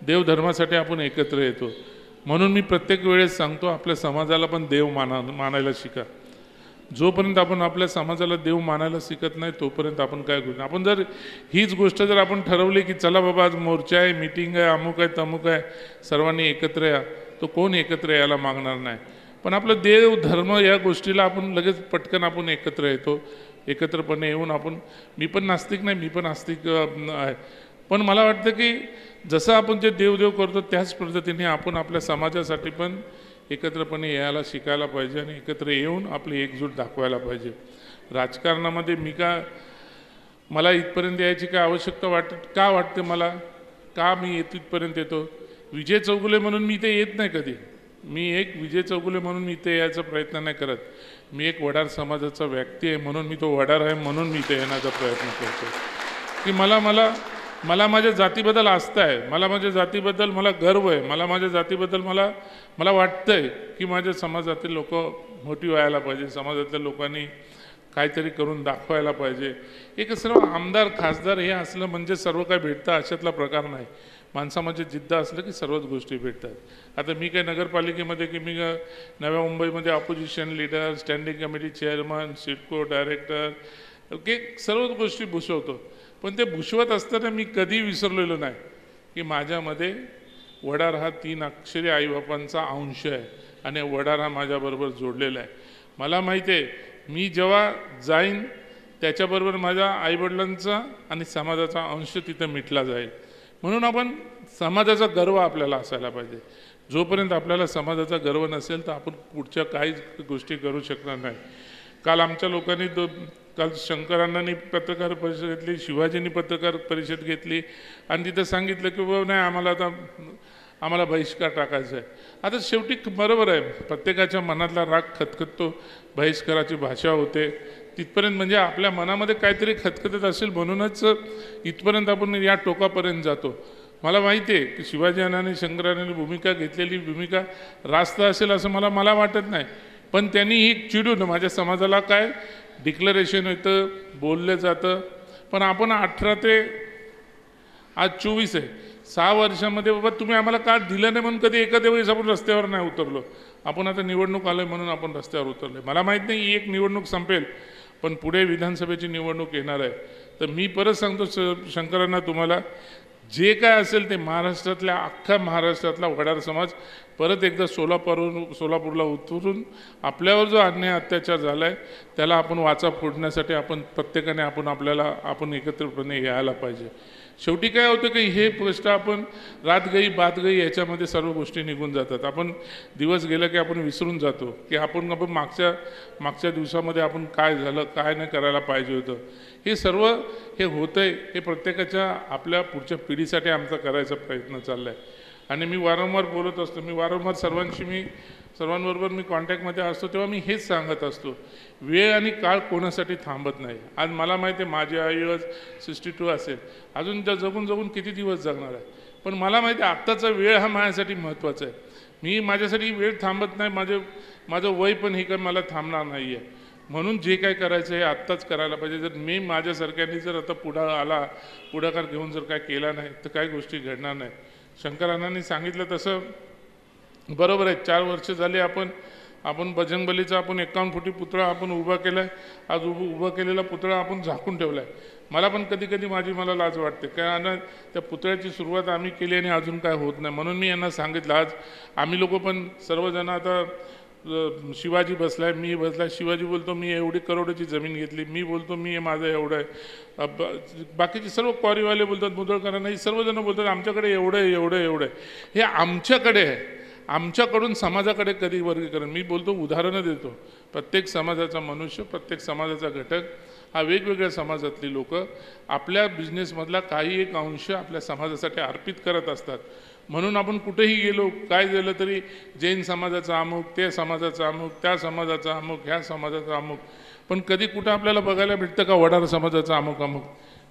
S8: देवधर्मासाठी आपण एकत्र येतो. म्हणून मी प्रत्येक वेळेस सांगतो आपल्या समाजाला पण देव मानायला शिका. जोपर्यंत आपण आपल्या समाजाला देव मानायला शिकत नाही तोपर्यंत आपण काय करू. आपण जर हीच गोष्ट जर आपण ठरवली की चला बाबा आज मोर्चा आहे, मीटिंग आहे, अमुक आहे, तमुक आहे, सर्वांनी एकत्र या, तो कोण एकत्र यायला मागणार नाही. पण आपलं देव धर्म या गोष्टीला आपण लगेच पटकन आपण एकत्र येतो. एकत्रपणे येऊन आपण, मी पण नास्तिक नाही, मी पण आस्तिक आहे, पण मला वाटतं की जसं आपण जे देवदेव करतो त्याच पद्धतीने आपण आपल्या समाजासाठी पण एकत्रपणे यायला शिकायला पाहिजे आणि एकत्र येऊन आपली एकजूट दाखवायला पाहिजे. राजकारणामध्ये मला इथपर्यंत यायची काय आवश्यकता वाटते मला, का मी इथपर्यंत येतो? विजय चौगुले म्हणून मी इथे येत नाही कधी. मी एक विजय चौगुले म्हणून मी इथे यायचा प्रयत्न नाही करत. मी एक वडार समाजाचा व्यक्ती आहे म्हणून मी तो वडार आहे म्हणून मी इथे येण्याचा प्रयत्न करतो. की मला माझ्या जातीबद्दल आस्था आहे, मला माझ्या जातीबद्दल मला गर्व आहे, मला माझ्या जातीबद्दल मला वाटतं आहे की माझ्या समाजातील लोक मोठी व्हायला पाहिजे, समाजातल्या लोकांनी काहीतरी करून दाखवायला पाहिजे. एक सर्व आमदार खासदार हे असलं म्हणजे सर्व काय भेटतं अशातला प्रकार नाही. माणसामध्ये जिद्द असलं की सर्वच गोष्टी भेटतात. आता मी काय नगरपालिकेमध्ये की मी नव्या मुंबईमध्ये opposition leader, standing committee chairman, CIDCO director की सर्वच गोष्टी भूषवतो. पण ते भूषवत असताना मी कधी विसरलेलो नाही की माझ्यामध्ये वडार हा 3 अक्षरी आईबापांचा अंश आहे आणि वडार हा माझ्याबरोबर जोडलेला आहे. मला माहिती आहे मी जेव्हा जाईन त्याच्याबरोबर माझ्या आईवडिलांचा आणि समाजाचा अंश तिथं मिटला जाईल. म्हणून आपण समाजाचा गर्व आपल्याला असायला पाहिजे. जोपर्यंत आपल्याला समाजाचा गर्व नसेल तर आपण पुढच्या काहीच गोष्टी करू शकणार नाही. काल आमच्या लोकांनी काल शंकरांनी पत्रकार परिषद घेतली, शिवाजींनी पत्रकार परिषद घेतली आणि तिथं सांगितलं की बाबा नाही आम्हाला बहिष्कार टाकायचा आहे. आता शेवटी बरोबर आहे, प्रत्येकाच्या मनातला राग खतखततो, बहिष्काराची भाषा होते तिथपर्यंत म्हणजे आपल्या मनामध्ये काहीतरी खतखतत असेल म्हणूनच इथपर्यंत आपण या टोकापर्यंत जातो. मला माहिती आहे की शिवाजी आणि शंकरांनी भूमिका घेतलेली भूमिका रास्त असेल असं मला वाटत नाही. पण त्यांनी ही चिडून माझ्या समाजाला काय डिक्लरेशन येतं बोललं जातं. पण आपण 18 ते आज 24 आहे, 6 वर्षामध्ये बाबा तुम्ही आम्हाला का दिलं नाही म्हणून कधी एखाद्या वेळेस आपण रस्त्यावर नाही उतरलो. आपण आता निवडणूक आलं म्हणून आपण रस्त्यावर उतरले. मला माहीत नाही ही एक निवडणूक संपेल पण पुढे विधानसभेची निवडणूक येणार आहे. तर मी परत सांगतो शंकरांना तुम्हाला जे काय असेल ते महाराष्ट्रातल्या अख्खा महाराष्ट्रातला वडार समाज परत एकदा सोलापूरला उतरून आपल्यावर जो अन्याय अत्याचार झाला आहे त्याला आपण वाचा फोडण्यासाठी आपण प्रत्येकाने आपण एकत्रितपणे यायला पाहिजे. शेवटी काय होतं की हे गोष्ट आपण रात गई बात गई याच्यामध्ये सर्व गोष्टी निघून जातात. आपण दिवस गेला की आपण विसरून जातो की आपण मागच्या दिवसामध्ये आपण काय झालं काय नाही करायला पाहिजे होतं. हे सर्व हे होतंय हे प्रत्येकाच्या आपल्या पुढच्या पिढीसाठी आमचा करायचा प्रयत्न चालला आहे. आणि मी वारंवार बोलत असतो, मी वारंवार सर्वांबरोबर मी कॉन्टॅक्टमध्ये असतो तेव्हा मी हेच सांगत असतो, वेळ आणि काळ कोणासाठी थांबत नाही. आज मला माहिती आहे माझी आयु 62 असेल, अजून जगून किती दिवस जगणार आहे. पण मला माहिती आहे आत्ताचा वेळ हा माझ्यासाठी महत्त्वाचा आहे. मी माझ्यासाठी वेळ थांबत नाही, माझं वय पण हे काय मला थांबणार नाही आहे. म्हणून जे काय करायचं हे आत्ताच करायला पाहिजे. जर मी माझ्यासारख्यांनी जर आता पुढाकार घेऊन जर काय केला नाही तर काही गोष्टी घडणार नाही. शंकरांनी सांगितलं तसं बरोबर आहे. 4 वर्ष झाली आपण बजरंगबलीचा 51 फुटी पुतळा आपण उभा केला आहे. आज उभा केलेला पुतळा आपण झाकून ठेवला आहे. मला पण कधी मला लाज वाटते कारण त्या पुतळ्याची सुरुवात आम्ही केली आणि अजून काय होत नाही. म्हणून मी यांना सांगितलं आज आम्ही लोक पण सर्वजण आता शिवाजी बसलाय, मी बसलाय. शिवाजी बोलतो मी एवढी करोडची जमीन घेतली, मी बोलतो मी माझं एवढं आहे. बाकीचे सर्व क्वारीवाले बोलतात, मुदळकरांना सर्वजण बोलतात आमच्याकडे एवढं आहे. हे आमच्याकडे आहे. आमच्याकडून समाजाकडे कधी वर्गीकरण. मी बोलतो उदाहरणं देतो. प्रत्येक समाजाचा मनुष्य, प्रत्येक समाजाचा घटक हा वेगवेगळ्या समाजातली लोक आपल्या बिझनेसमधला काही एक अंश आपल्या समाजासाठी अर्पित करत असतात. म्हणून आपण कुठेही गेलो काय झालं तरी जैन समाजाचा अमुक, त्या समाजाचा अमुक, त्या समाजाचा अमुक, ह्या समाजाचा अमुक, पण कधी कुठं आपल्याला बघायला भेटतं का वडार समाजाचा अमुक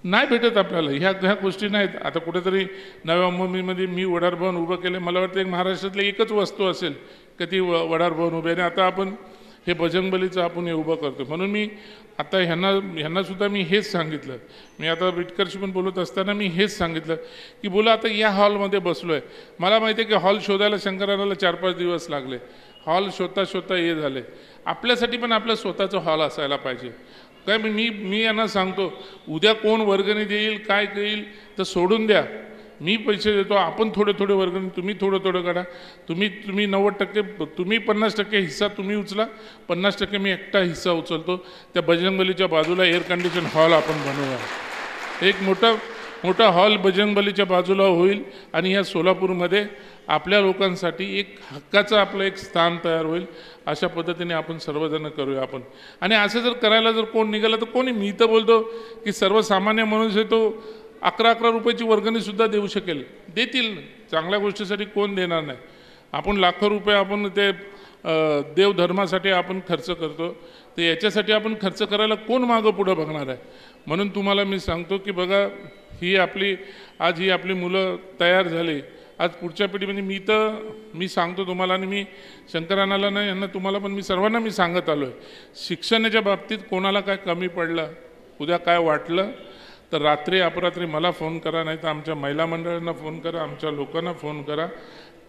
S8: नाही भेटत आपल्याला. ह्या गोष्टी नाहीत. आता कुठेतरी नव्या मुंबईमध्ये मी वडार भवन उभं केलं. मला वाटतं एक महाराष्ट्रातली एकच वस्तू असेल की ती वडार भवन उभे. आणि आता आपण हे बजरंगबलीचं आपण हे उभं करतो. म्हणून मी आता ह्यांना सुद्धा मी हेच सांगितलं. मी आता विटकरशी पण बोलत असताना मी हेच सांगितलं की बोला आता या हॉलमध्ये बसलो आहे. मला माहिती आहे की हॉल शोधायला शंकराला 4-5 दिवस लागले. हॉल शोधता हे झाले. आपल्यासाठी पण आपलं स्वतःचं हॉल असायला पाहिजे. काय मी यांना सांगतो उद्या कोण वर्गणी देईल काय देईल तर सोडून द्या. मी पैसे देतो, आपण थोडे वर्गणी, तुम्ही थोडं काढा. तुम्ही 90% तुम्ही 50% हिस्सा तुम्ही उचला, 50% मी एकटा हिस्सा उचलतो. त्या बजरंगबलीच्या बाजूला एअर कंडिशन हॉल आपण बनवूया. एक मोठा हॉल बजरंगबलीच्या बाजूला होईल आणि या सोलापूरमध्ये आपल्या लोकांसाठी एक हक्काचं आपलं एक स्थान तयार होईल. अशा पद्धतीने आपण सर्वजण करूया आपण. आणि असं जर करायला जर कोण निघालं तर कोणी, मी तर बोलतो की सर्वसामान्य मनुष्य तो 11 रुपयाची वर्गणीसुद्धा देऊ शकेल, देतील. चांगल्या गोष्टीसाठी कोण देणार नाही. आपण लाखो रुपये आपण ते देवधर्मासाठी आपण खर्च करतो, तर याच्यासाठी आपण खर्च करायला कोण मागं पुढं बघणार आहे. म्हणून तुम्हाला मी सांगतो की बघा ही आपली मुलं तयार झाली. आज पुढच्या पिढीमध्ये मी सांगतो तुम्हाला आणि मी शंकरानाला नाही यांना तुम्हाला पण मी सर्वांना मी सांगत आलो आहे, शिक्षणाच्या बाबतीत कोणाला काय कमी पडलं, उद्या काय वाटलं तर रात्री अपरात्री मला फोन करा, नाही तर आमच्या महिला मंडळांना फोन करा, आमच्या लोकांना फोन करा.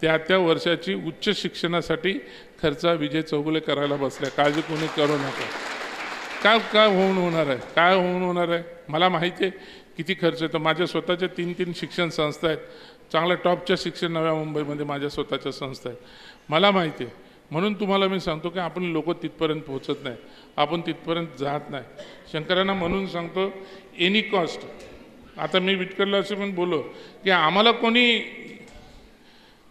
S8: त्या वर्षाची उच्च शिक्षणासाठी खर्च विजय चौगुले करायला बसल्या, काळजी कोणी करू नका. काय होणार आहे मला माहिती आहे किती खर्च येतो. माझ्या स्वतःच्या 3 शिक्षण संस्था आहेत, चांगल्या टॉपच्या शिक्षण नव्या मुंबईमध्ये माझ्या स्वतःच्या संस्था आहेत, मला माहिती आहे. म्हणून तुम्हाला मी सांगतो की आपण लोक तिथपर्यंत पोहोचत नाही, आपण तिथपर्यंत जात नाही. शंकरांना म्हणून सांगतो एनी कॉस्ट. आता मी विटकरला असे पण बोलो की आम्हाला कोणी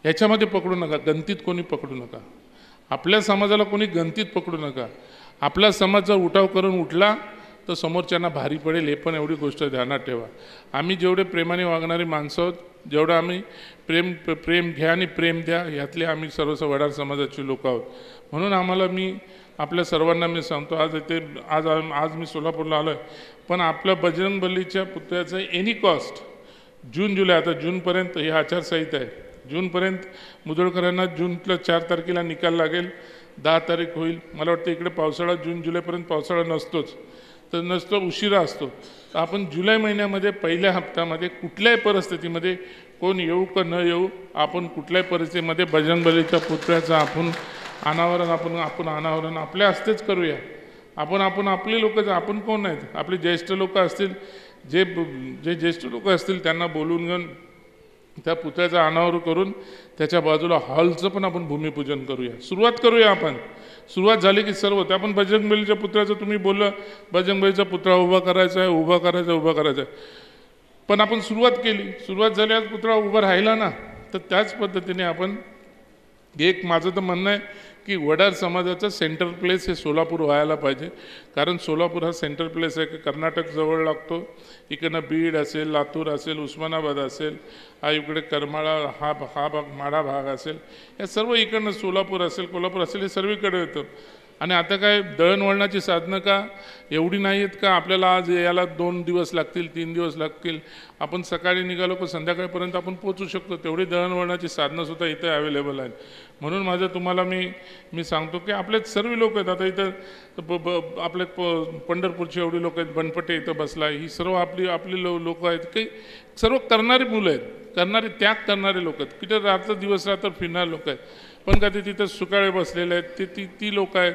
S8: ह्याच्यामध्ये पकडू नका, गणतीत कोणी पकडू नका, आपल्या समाजाला कोणी गणतीत पकडू नका. आपला समाज जर उठाव करून उठला तर समोरच्यांना भारी पडेल, हे पण एवढी गोष्ट ध्यानात ठेवा. आम्ही जेवढे प्रेमाने वागणारी माणसं आहोत, जेवढं आम्ही प्रेम घ्या आणि प्रेम द्या, यातले आम्ही सर्व वडार समाजाचे लोक आहोत. म्हणून आम्हाला मी आपल्या सर्वांना मी सांगतो, आज मी सोलापूरला आलो आहे, पण आपल्या बजरंग बलीच्या पुतळ्याचं एनी कॉस्ट जून जुलै, आता जूनपर्यंत ही आचारसंहिता आहे, जूनपर्यंत मुदोळकरांना जूनला 4 तारखेला निकाल लागेल, 10 तारीख होईल. मला वाटतं इकडे पावसाळा जून जुलैपर्यंत पावसाळा नसतोच, तर नसतो, उशिरा असतो. तर आपण जुलै महिन्यामध्ये पहिल्या हप्त्यामध्ये कुठल्याही परिस्थितीमध्ये कोण येऊ का न येऊ, आपण कुठल्याही परिस्थितीमध्ये बजरंग बलीच्या पुतळ्याचं आपण अनावरण आपल्या हस्तेच करूया. आपण आपले लोक, आपण कोण आहेत, आपले ज्येष्ठ लोक असतील, जे ज्येष्ठ लोक असतील त्यांना बोलून घेऊन त्या पुतळ्याचं अनावरण करून त्याच्या बाजूला हॉलचं पण आपण भूमिपूजन करूया, सुरुवात करूया. आपण सुरुवात झाली की सर्व ते आपण बजरंगबलीच्या पुतळ्याचं, तुम्ही बोललं बजरंगबलीचा पुतळा उभा करायचा आहे, पण आपण सुरुवात केली, सुरुवात झाली, आज पुतळा उभा राहिला ना, तर त्याच पद्धतीने आपण माझं तर म्हणणं आहे की वडार समाजाचं सेंट्रल प्लेस हे सोलापूर व्हायला पाहिजे. कारण सोलापूर हा सेंट्रल प्लेस आहे की कर्नाटक जवळ लागतो, इकडनं बीड असेल, लातूर असेल, उस्मानाबाद असेल, हा इकडे करमाळा हा भाग माढा भाग असेल, या सर्व इकडनं सोलापूर असेल, कोल्हापूर असेल, हे सर्वीकडे येतं. आणि आता काय दळणवळणाची साधनं का एवढी नाही आहेत का आपल्याला आज याला 2 दिवस लागतील, 3 दिवस लागतील, आपण सकाळी निघालो की संध्याकाळपर्यंत आपण पोचू शकतो, तेवढी दळणवळणाची साधनंसुद्धा इथे अवेलेबल आहेत. म्हणून माझं तुम्हाला मी सांगतो की आपले सर्व लोक आहेत, आता इथं आपले पंढरपूरचे एवढी लोक आहेत, बनपटे इथं बसला, ही सर्व आपली लोक आहेत, काही सर्व करणारी मुलं आहेत, त्याग करणारे लोक आहेत, कुठे दिवस रात्र फिरणारे लोक आहेत, पण का ते तिथं सुकाळे बसलेले आहेत, ती लोक आहेत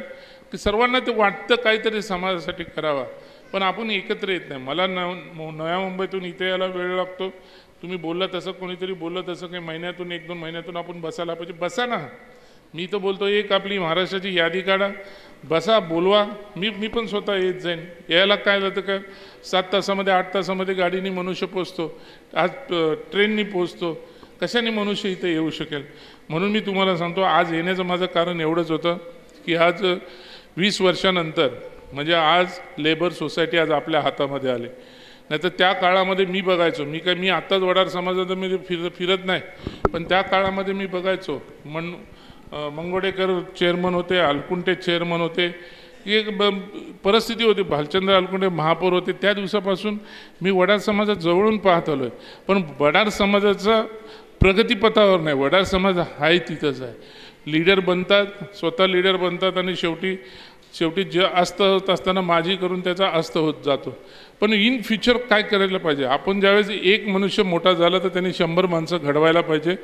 S8: की सर्वांना ते वाटतं काहीतरी समाजासाठी करावा, पण आपण एकत्र येत नाही. मला नव्या मुंबईतून इथे यायला वेळ लागतो. तुम्ही बोलला तसं, कोणीतरी बोललं तसं, काही महिन्यातून 1-2 महिन्यातून आपण बसायला पाहिजे. बसा ना, मी तर बोलतो एक आपली महाराष्ट्राची यादी काढा, बसा, बोलवा, मी पण स्वतः येत जाईन. यायला काय जातं काय 7 तासामध्ये 8 तासामध्ये गाडीने मनुष्य पोचतो, आज ट्रेननी पोचतो, कशाने मनुष्य इथे येऊ शकेल. म्हणून मी तुम्हाला सांगतो, आज येण्याचं माझं कारण एवढंच होतं की आज 20 वर्षानंतर, म्हणजे आज लेबर सोसायटी आज आपल्या हातामध्ये आली. नाही तर त्या काळामध्ये मी बघायचो, मी आत्ताच वडार समाजामध्ये फिरत नाही, पण त्या काळामध्ये मी बघायचो, मंगोडेकर चेअरमन होते, अलकुंटे चेअरमन होते, एक परिस्थिती होती, भालचंद्र अलकुंटे महापौर होते. त्या दिवसापासून मी वडार समाजात जवळून पाहत आलो आहे, पण वडार समाजाचा प्रगतीपथावर नाही, वडार समाज आहे तिथंच आहे. लीडर बनतात, स्वतः लीडर बनतात आणि शेवटी जे अस्त होत असताना माझी करून त्याचा अस्त होत जातो. पण इन फ्युचर काय करायला पाहिजे, आपण ज्यावेळेस एक मनुष्य मोठा झाला तर त्यांनी 100 माणसं घडवायला पाहिजे,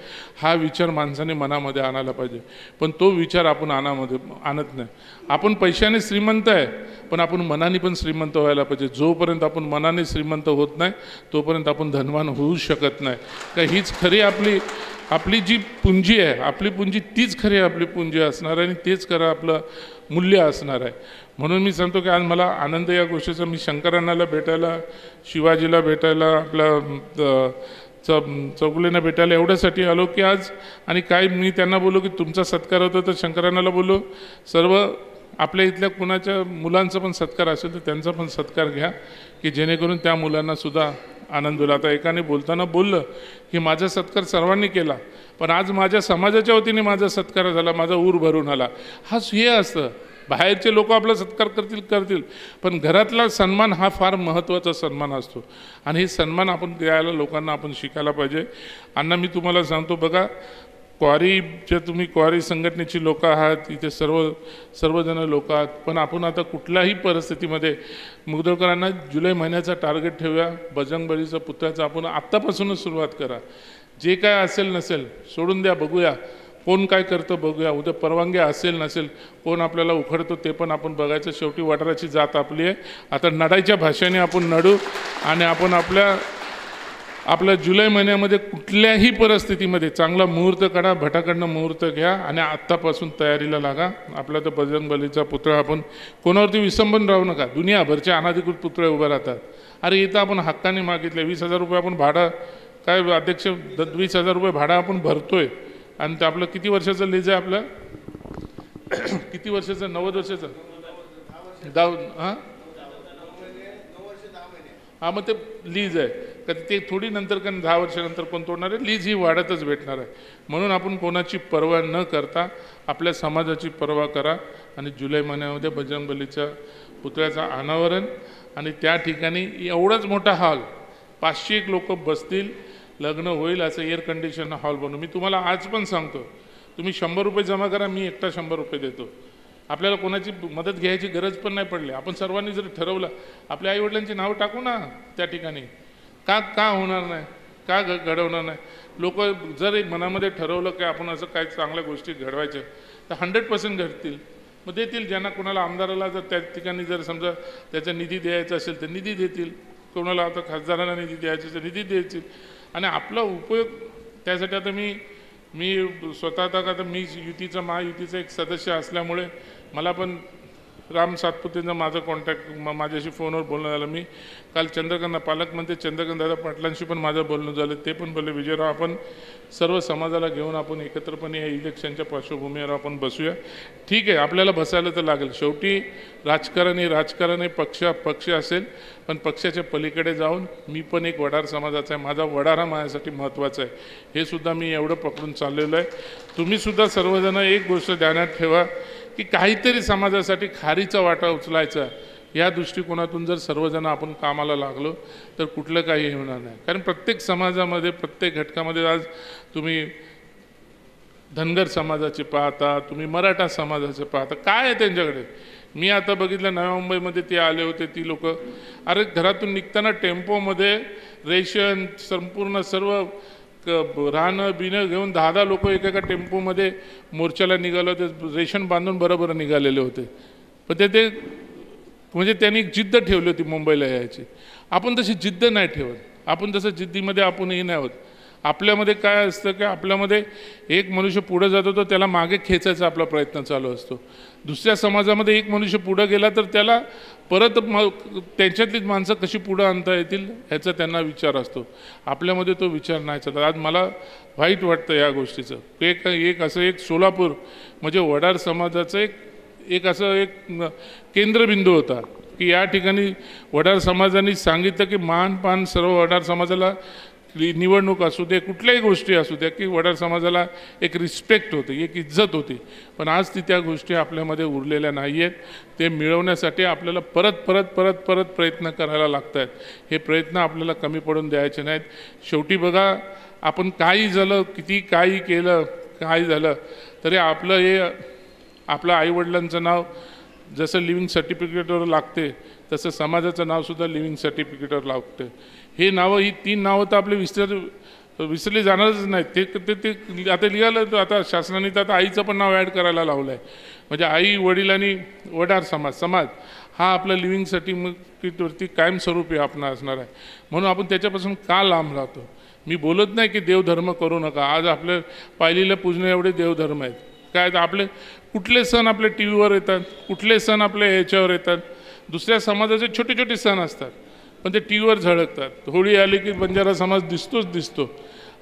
S8: हा विचार माणसाने मनामध्ये आणायला पाहिजे. पण तो विचार आपण आणत नाही. आपण पैशाने श्रीमंत आहे, पण आपण मनाने पण श्रीमंत व्हायला पाहिजे. जोपर्यंत आपण मनाने श्रीमंत होत नाही तोपर्यंत आपण धनवान होऊ शकत नाही. का हीच खरी आपली जी पुंजी आहे, आपली पुंजी तीच खरी आपली पुंजी असणार आहे आणि तेच खरं आपलं मूल्य असणार आहे. म्हणून मी सांगतो की आज मला आनंद या गोष्टीचा, मी शंकरांनाला भेटायला, शिवाजीला भेटायला, आपल्या चौगुलेंना भेटायला एवढ्यासाठी आलो की आज, आणि काय मी त्यांना बोललो की तुमचा सत्कार होता, तर शंकरांनाला बोललो सर्व आपल्या इथल्या कुणाच्या मुलांचा पण सत्कार असेल तर त्यांचा पण सत्कार घ्या, की जेणेकरून त्या मुलांनासुद्धा आनंद होईल. आता एकाने बोलताना बोललं की माझा सत्कार सर्वांनी केला, पण आज माझ्या समाजाच्या वतीने माझा सत्कार झाला, माझा ऊर भरून आला. हे असतं बाहेरचे लोक आपला सत्कार करतील, पण घरातला सन्मान हा फार महत्त्वाचा सन्मान असतो आणि हे सन्मान आपण द्यायला लोकांना आपण शिकायला पाहिजे. अण्णा मी तुम्हाला सांगतो बघा, क्वारीच्या तुम्ही क्वारी संघटनेची लोक आहात, इथे सर्वजण लोक आहात, पण आपण आता कुठल्याही परिस्थितीमध्ये मुदळकरांना जुलै महिन्याचा टार्गेट ठेवूया. बजरंग बलीचा पुतळ्याचा आपण आत्तापासूनच सुरुवात करा. जे काय असेल नसेल सोडून द्या, बघूया कोण काय करतं बघूया. उद्या परवानगी असेल नसेल, कोण आपल्याला उखडतो ते पण आपण बघायचं. शेवटी वडाराची जात आपली आहे. आता नडायच्या भाषेने आपण नडू आणि आपण आपल्या जुलै महिन्यामध्ये कुठल्याही परिस्थितीमध्ये चांगला मुहूर्त काढा, भटाकडनं मुहूर्त घ्या आणि आत्तापासून तयारीला लागा. आपला तर बजरंग बलीचा पुतळा आपण कोणावरती विसंबून राहू नका. दुनियाभरचे अनाधिकृत पुतळे उभे राहतात. अरे इथं आपण हक्काने मागितले 20,000 रुपये आपण भाडं, काय अध्यक्ष 20,000 रुपये भाडं आपण भरतोय आणि ते आपलं किती वर्षाचं लीज आहे आपलं? किती वर्षाचं? 90 वर्षाचं? हां मग ते लीज आहे का? ते थोडी नंतर का 10 वर्षानंतर कोण तोडणार आहे? लीज ही वाढतच भेटणार आहे. म्हणून आपण कोणाची पर्वा न करता आपल्या समाजाची पर्वा करा आणि जुलै महिन्यामध्ये बजरंग बलीच्या पुतळ्याचं अनावरण आणि त्या ठिकाणी एवढाच मोठा हॉल 500 लोक बसतील, लग्न होईल असं एअर कंडिशन हॉल बनवू. मी तुम्हाला आज पण सांगतो, तुम्ही 100 रुपये जमा करा, मी एकटा 100 रुपये देतो. आपल्याला कोणाची मदत घ्यायची गरज पण नाही पडली. आपण सर्वांनी जर ठरवलं, आपल्या आईवडिलांची नावं टाकू ना त्या ठिकाणी. का होणार नाही? का घडवणार नाही? लोक जर एक मनामध्ये ठरवलं की आपण असं काही चांगल्या गोष्टी घडवायच्या तर 100% घडतील. मग देतील. ज्यांना कोणाला आमदाराला जर त्या ठिकाणी जर समजा त्याचा निधी द्यायचा असेल तर निधी देतील. कोणाला आता खासदारांना निधी द्यायचा तर निधी द्यायची आणि आपला उपयोग त्यासाठी. आता मी स्वतः आता मी युतीचा महायुतीचा एक सदस्य असल्यामुळे मला पण राम सातपुतेंचा माझा कॉन्टॅक्ट माझ्याशी फोनवर बोलणं झालं. मी काल पालकमंत्री चंद्रकांत दादा पाटलांशी पण माझं बोलणं झालं. ते पण बोलले विजयराव आपण सर्व समाजाला घेऊन आपण एकत्रपणे या इलेक्शनच्या पार्श्वभूमीवर आपण बसूया. ठीक आहे, आपल्याला बसायला तर लागेल. शेवटी राजकारण आहे, पक्ष असेल, पण पक्षाच्या पलीकडे जाऊन मी पण एक वडार समाजाचा आहे. माझा वडार हा माझ्यासाठी महत्त्वाचा आहे. हे सुद्धा मी एवढं पकडून चाललेलं आहे. तुम्हीसुद्धा सर्वजण एक गोष्ट ध्यानात ठेवा की काहीतरी समाजासाठी खारीचा वाटा उचलायचा. या दृष्टिकोनातून जर सर्वजण आपण कामाला लागलो तर कुठलं काही होणार नाही. कारण प्रत्येक समाजामध्ये, प्रत्येक घटकामध्ये आज तुम्ही धनगर समाजाचे पाहता, तुम्ही मराठा समाजाचे पाहता, काय आहे त्यांच्याकडे. मी आता बघितलं नव्या मुंबईमध्ये ते आले होते, ती लोक अरे घरातून निघताना टेम्पोमध्ये रेशन संपूर्ण सर्व राहणं बिणं घेऊन 10 लोक एका टेम्पोमध्ये मोर्चाला निघाले होते. रेशन बांधून बरोबर निघालेले होते. पण ते म्हणजे त्यांनी जिद्द ठेवली होती मुंबईला यायची. आपण तशी जिद्द नाही ठेवत. आपण तसं जिद्दीमध्ये आपणही नाही होत. आपल्यामध्ये काय असतं की आपल्यामध्ये एक मनुष्य पुढे जातो तर त्याला मागे खेचायचा आपला प्रयत्न चालू असतो. दुसऱ्या समाजामध्ये एक मनुष्य पुढं गेला तर त्याला परत त्यांच्यातलीच माणसं कशी पुढं आणता येतील ह्याचा त्यांना विचार असतो. आपल्यामध्ये तो विचार नाही चालत. आज मला वाईट वाटतं या गोष्टीचं. एक सोलापूर म्हणजे वडार समाजाचं एक केंद्रबिंदू होता की या ठिकाणी वडार समाजाने सांगितलं की मानपान सर्व वडार समाजाला, निवडणूक असू दे, कुठल्याही गोष्टी असू द्या, की वडार समाजाला एक रिस्पेक्ट होती, एक इज्जत होती. पण आज त्या गोष्टी आपल्यामध्ये उरलेल्या नाही आहेत. ते मिळवण्यासाठी आपल्याला परत प्रयत्न करायला लागत आहेत. हे प्रयत्न आपल्याला कमी पडून द्यायचे नाहीत. शेवटी बघा, आपण काही झालं, किती काही केलं, काय झालं तरी आपलं आईवडिलांचं नाव जसं लिव्हिंग सर्टिफिकेटवर लागते तसं समाजाचं नावसुद्धा लिव्हिंग सर्टिफिकेटवर लागते. ही 3 नावं तर आपले विसरली जाणारच नाहीत. ते आता लिहायला तर आता शासनाने तर आता आईचं पण नाव ॲड करायला लावलं आहे. म्हणजे आई, वडील आणि वडार समाज हा आपला लिव्हिंग सर्टिफिकेटवरती कायमस्वरूपी आपण असणार आहे. म्हणून आपण त्याच्यापासून का लांब राहतो. मी बोलत नाही की देवधर्म करू नका. आज आपल्या पायलीला पूजणे एवढे देवधर्म आहेत. काय तर आपले कुठले सण आपले टी व्हीवर येतात, कुठले सण आपल्या ह्याच्यावर येतात. दुसऱ्या समाजाचे छोटे सण असतात पण ते टी व्हीवर झळकतात. होळी आली की बंजारा समाज दिसतो.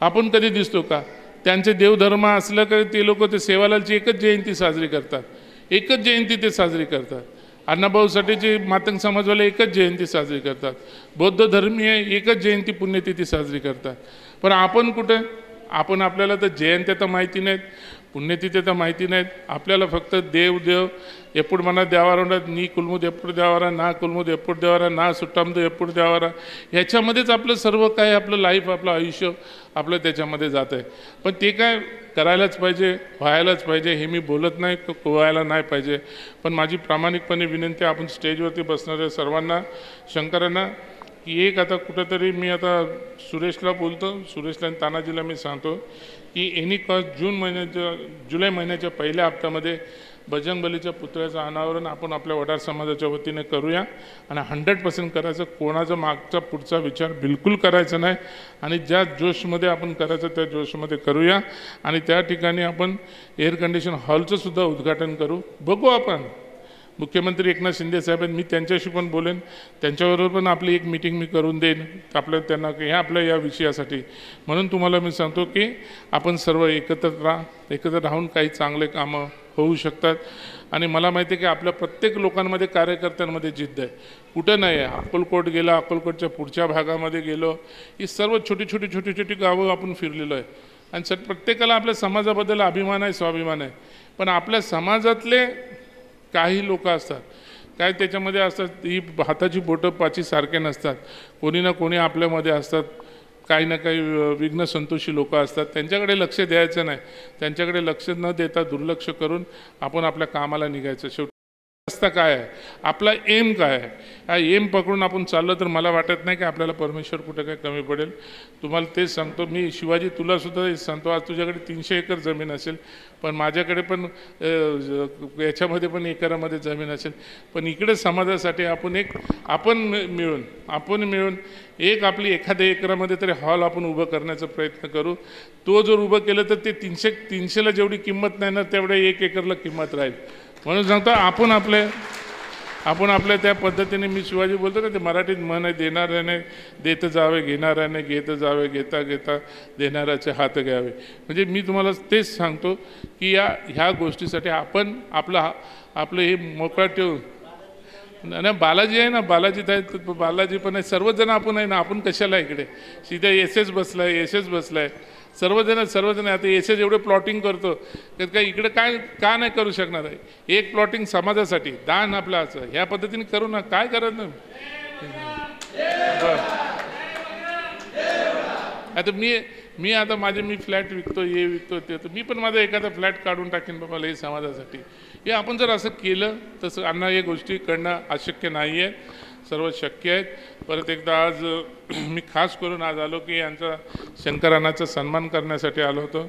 S8: आपण कधी दिसतो का? त्यांचे देवधर्म असलं का ते लोक ते सेवालालची एकच जयंती साजरी करतात. एकच जयंती ते साजरी करतात. अण्णाभाऊ साठेचे मातंग समाजवाले एकच जयंती साजरी करतात. बौद्ध धर्मीय एकच जयंती पुण्यतिथी साजरी करतात. पण आपण कुठे? आपल्याला तर जयंत्या तर माहिती नाहीत. పుణ్యతిథి तर माहिती नाहीत आपल्याला फक्त देव देव ఎప్పుడు మన దేవారా నీ కుల్ముది ఎప్పుడు దేవారా నా కుల్ముది ఎప్పుడు దేవారా నా सुट्टामदू ఎప్పుడు దేవారా ह्याच्यामध्येच आपलं सर्व काय आपलं लाईफ आपलं आयुष्य आपलं त्याच्यामध्ये जात आहे. पण ते काय करायलाच पाहिजे व्हायलाच पाहिजे हे मी बोलत नाही व्हायला नाही पाहिजे. पण माझी प्रामाणिकपणे विनंती आपण स्टेजवरती बसणाऱ्या सर्वांना शंकरांना की एक आता कुठंतरी मी आता सुरेशला बोलतो सुरेशला आणि तानाजीला मी सांगतो की एनी कॉस्ट जुलै महिन्याच्या पहिल्या हप्त्यामध्ये बजरंगबलीच्या पुतळ्याचं अनावरण आपण आपल्या वडार समाजाच्या वतीने करूया आणि 100% करायचं. कोणाचा मागचा पुढचा विचार बिलकुल करायचा नाही आणि ज्या जोशमध्ये आपण करायचं त्या जोशमध्ये करूया आणि त्या ठिकाणी आपण एअर कंडिशन हॉलचं सुद्धा उद्घाटन करू. बघू आपण मुख्यमंत्री एकनाथ शिंदे साहेब आहेत मी त्यांच्याशी पण बोलेन त्यांच्याबरोबर पण आपली एक मीटिंग मी करून देईन आपल्या त्यांना ह्या आपल्या या विषयासाठी. म्हणून तुम्हाला मी सांगतो की आपण सर्व एकत्र राहून काही चांगले कामं होऊ शकतात. आणि मला माहिती आहे की आपल्या प्रत्येक लोकांमध्ये कार्यकर्त्यांमध्ये जिद्द आहे कुठं नाही आहे. अक्कलकोट गेला अक्कलकोटच्या पुढच्या भागामध्ये गेलो ही सर्व छोटी गावं आपण फिरलेलो आहे आणि प्रत्येकाला आपल्या समाजाबद्दल अभिमान आहे स्वाभिमान आहे. पण आपल्या समाजातले काही लोक असतात काय त्याच्यामध्ये असतात ही हाताची बोटं पाची सारखे नसतात. कोणी ना कोणी आपल्यामध्ये असतात काही ना काही विघ्न संतोषी लोक असतात. त्यांच्याकडे लक्ष द्यायचं नाही त्यांच्याकडे लक्ष न देता दुर्लक्ष करून आपण आपल्या कामाला निघायचं. शेवटी रस्ता काय आहे आपला एम काय आहे हा एम पकडून आपण चाललो तर मला वाटत नाही की आपल्याला परमेश्वर कुठं काय कमी पडेल. तुम्हाला तेच सांगतो मी शिवाजी तुलासुद्धा हेच सांगतो आज तुझ्याकडे 300 एकर जमीन असेल पण माझ्याकडे पण याच्यामध्ये पण एकरामध्ये जमीन असेल पण इकडे समाजासाठी आपण मिळून एक आपली एखाद्या एकरामध्ये तरी हॉल आपण उभं करण्याचा प्रयत्न करू. तो जर उभं केलं तर ते 300ला जेवढी किंमत नाही ना तेवढ्या 1 एकरला किंमत राहील. म्हणून सांगतो आपण आपल्या त्या पद्धतीने मी शिवाजी बोलतो ना ते मराठीत म्हण आहे देणाऱ्याने देत जावे घेणाऱ्याने घेत जावे घेता घेता देणाऱ्याचे हात घ्यावे. म्हणजे मी तुम्हाला तेच सांगतो की ह्या गोष्टीसाठी आपण आपलं हे मोकळा ठेवून नाही बालाजी आहे ना बालाजीत आहे बालाजी पण आहे सर्वजण आपण आहे ना आपण कशाला इकडे सीधा एसएस बसलाय सर्वजण आता एसएस एवढे प्लॉटिंग करतो तर काय इकडे का नाही करू शकणार आहे. एक प्लॉटिंग समाजासाठी दान आपलं असं ह्या पद्धतीने करू ना काय करत ना. आता मी आता मी फ्लॅट विकतो हे विकतो ते तर मी पण माझा एखादा फ्लॅट काढून टाकेन बाबा हे समाजासाठी. हे आपण जर असं केलं तसं अण्णा या गोष्टी करणं अशक्य नाही आहे सर्व शक्य आहेत. परत एकदा आज मी खास करून आज आलो की यांचा शंकरानाचा सन्मान करण्यासाठी आलो होतो.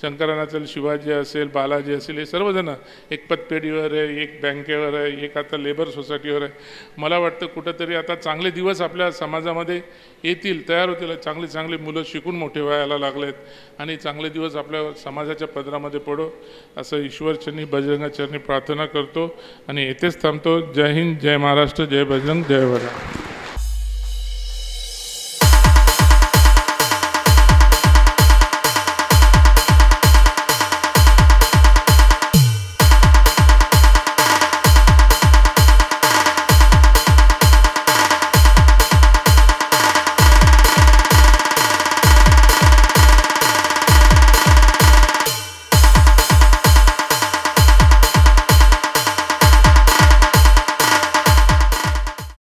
S8: शंकरानाचं शिवाजी असेल बालाजी असेल हे सर्वजण एक पतपेढीवर आहे एक बँकेवर आहे एक आता लेबर सोसायटीवर आहे. मला वाटतं कुठंतरी आता चांगले दिवस आपल्या समाजामध्ये येतील तयार होतील चांगली मुलं शिकून मोठे व्हायला लागलेत आणि चांगले दिवस आपल्या समाजाच्या पदरामध्ये पडो असं ईश्वरचरणी बजरंगाचरणी प्रार्थना करतो आणि येथेच थांबतो. जय हिंद जय महाराष्ट्र जय बजरंग जय वडा.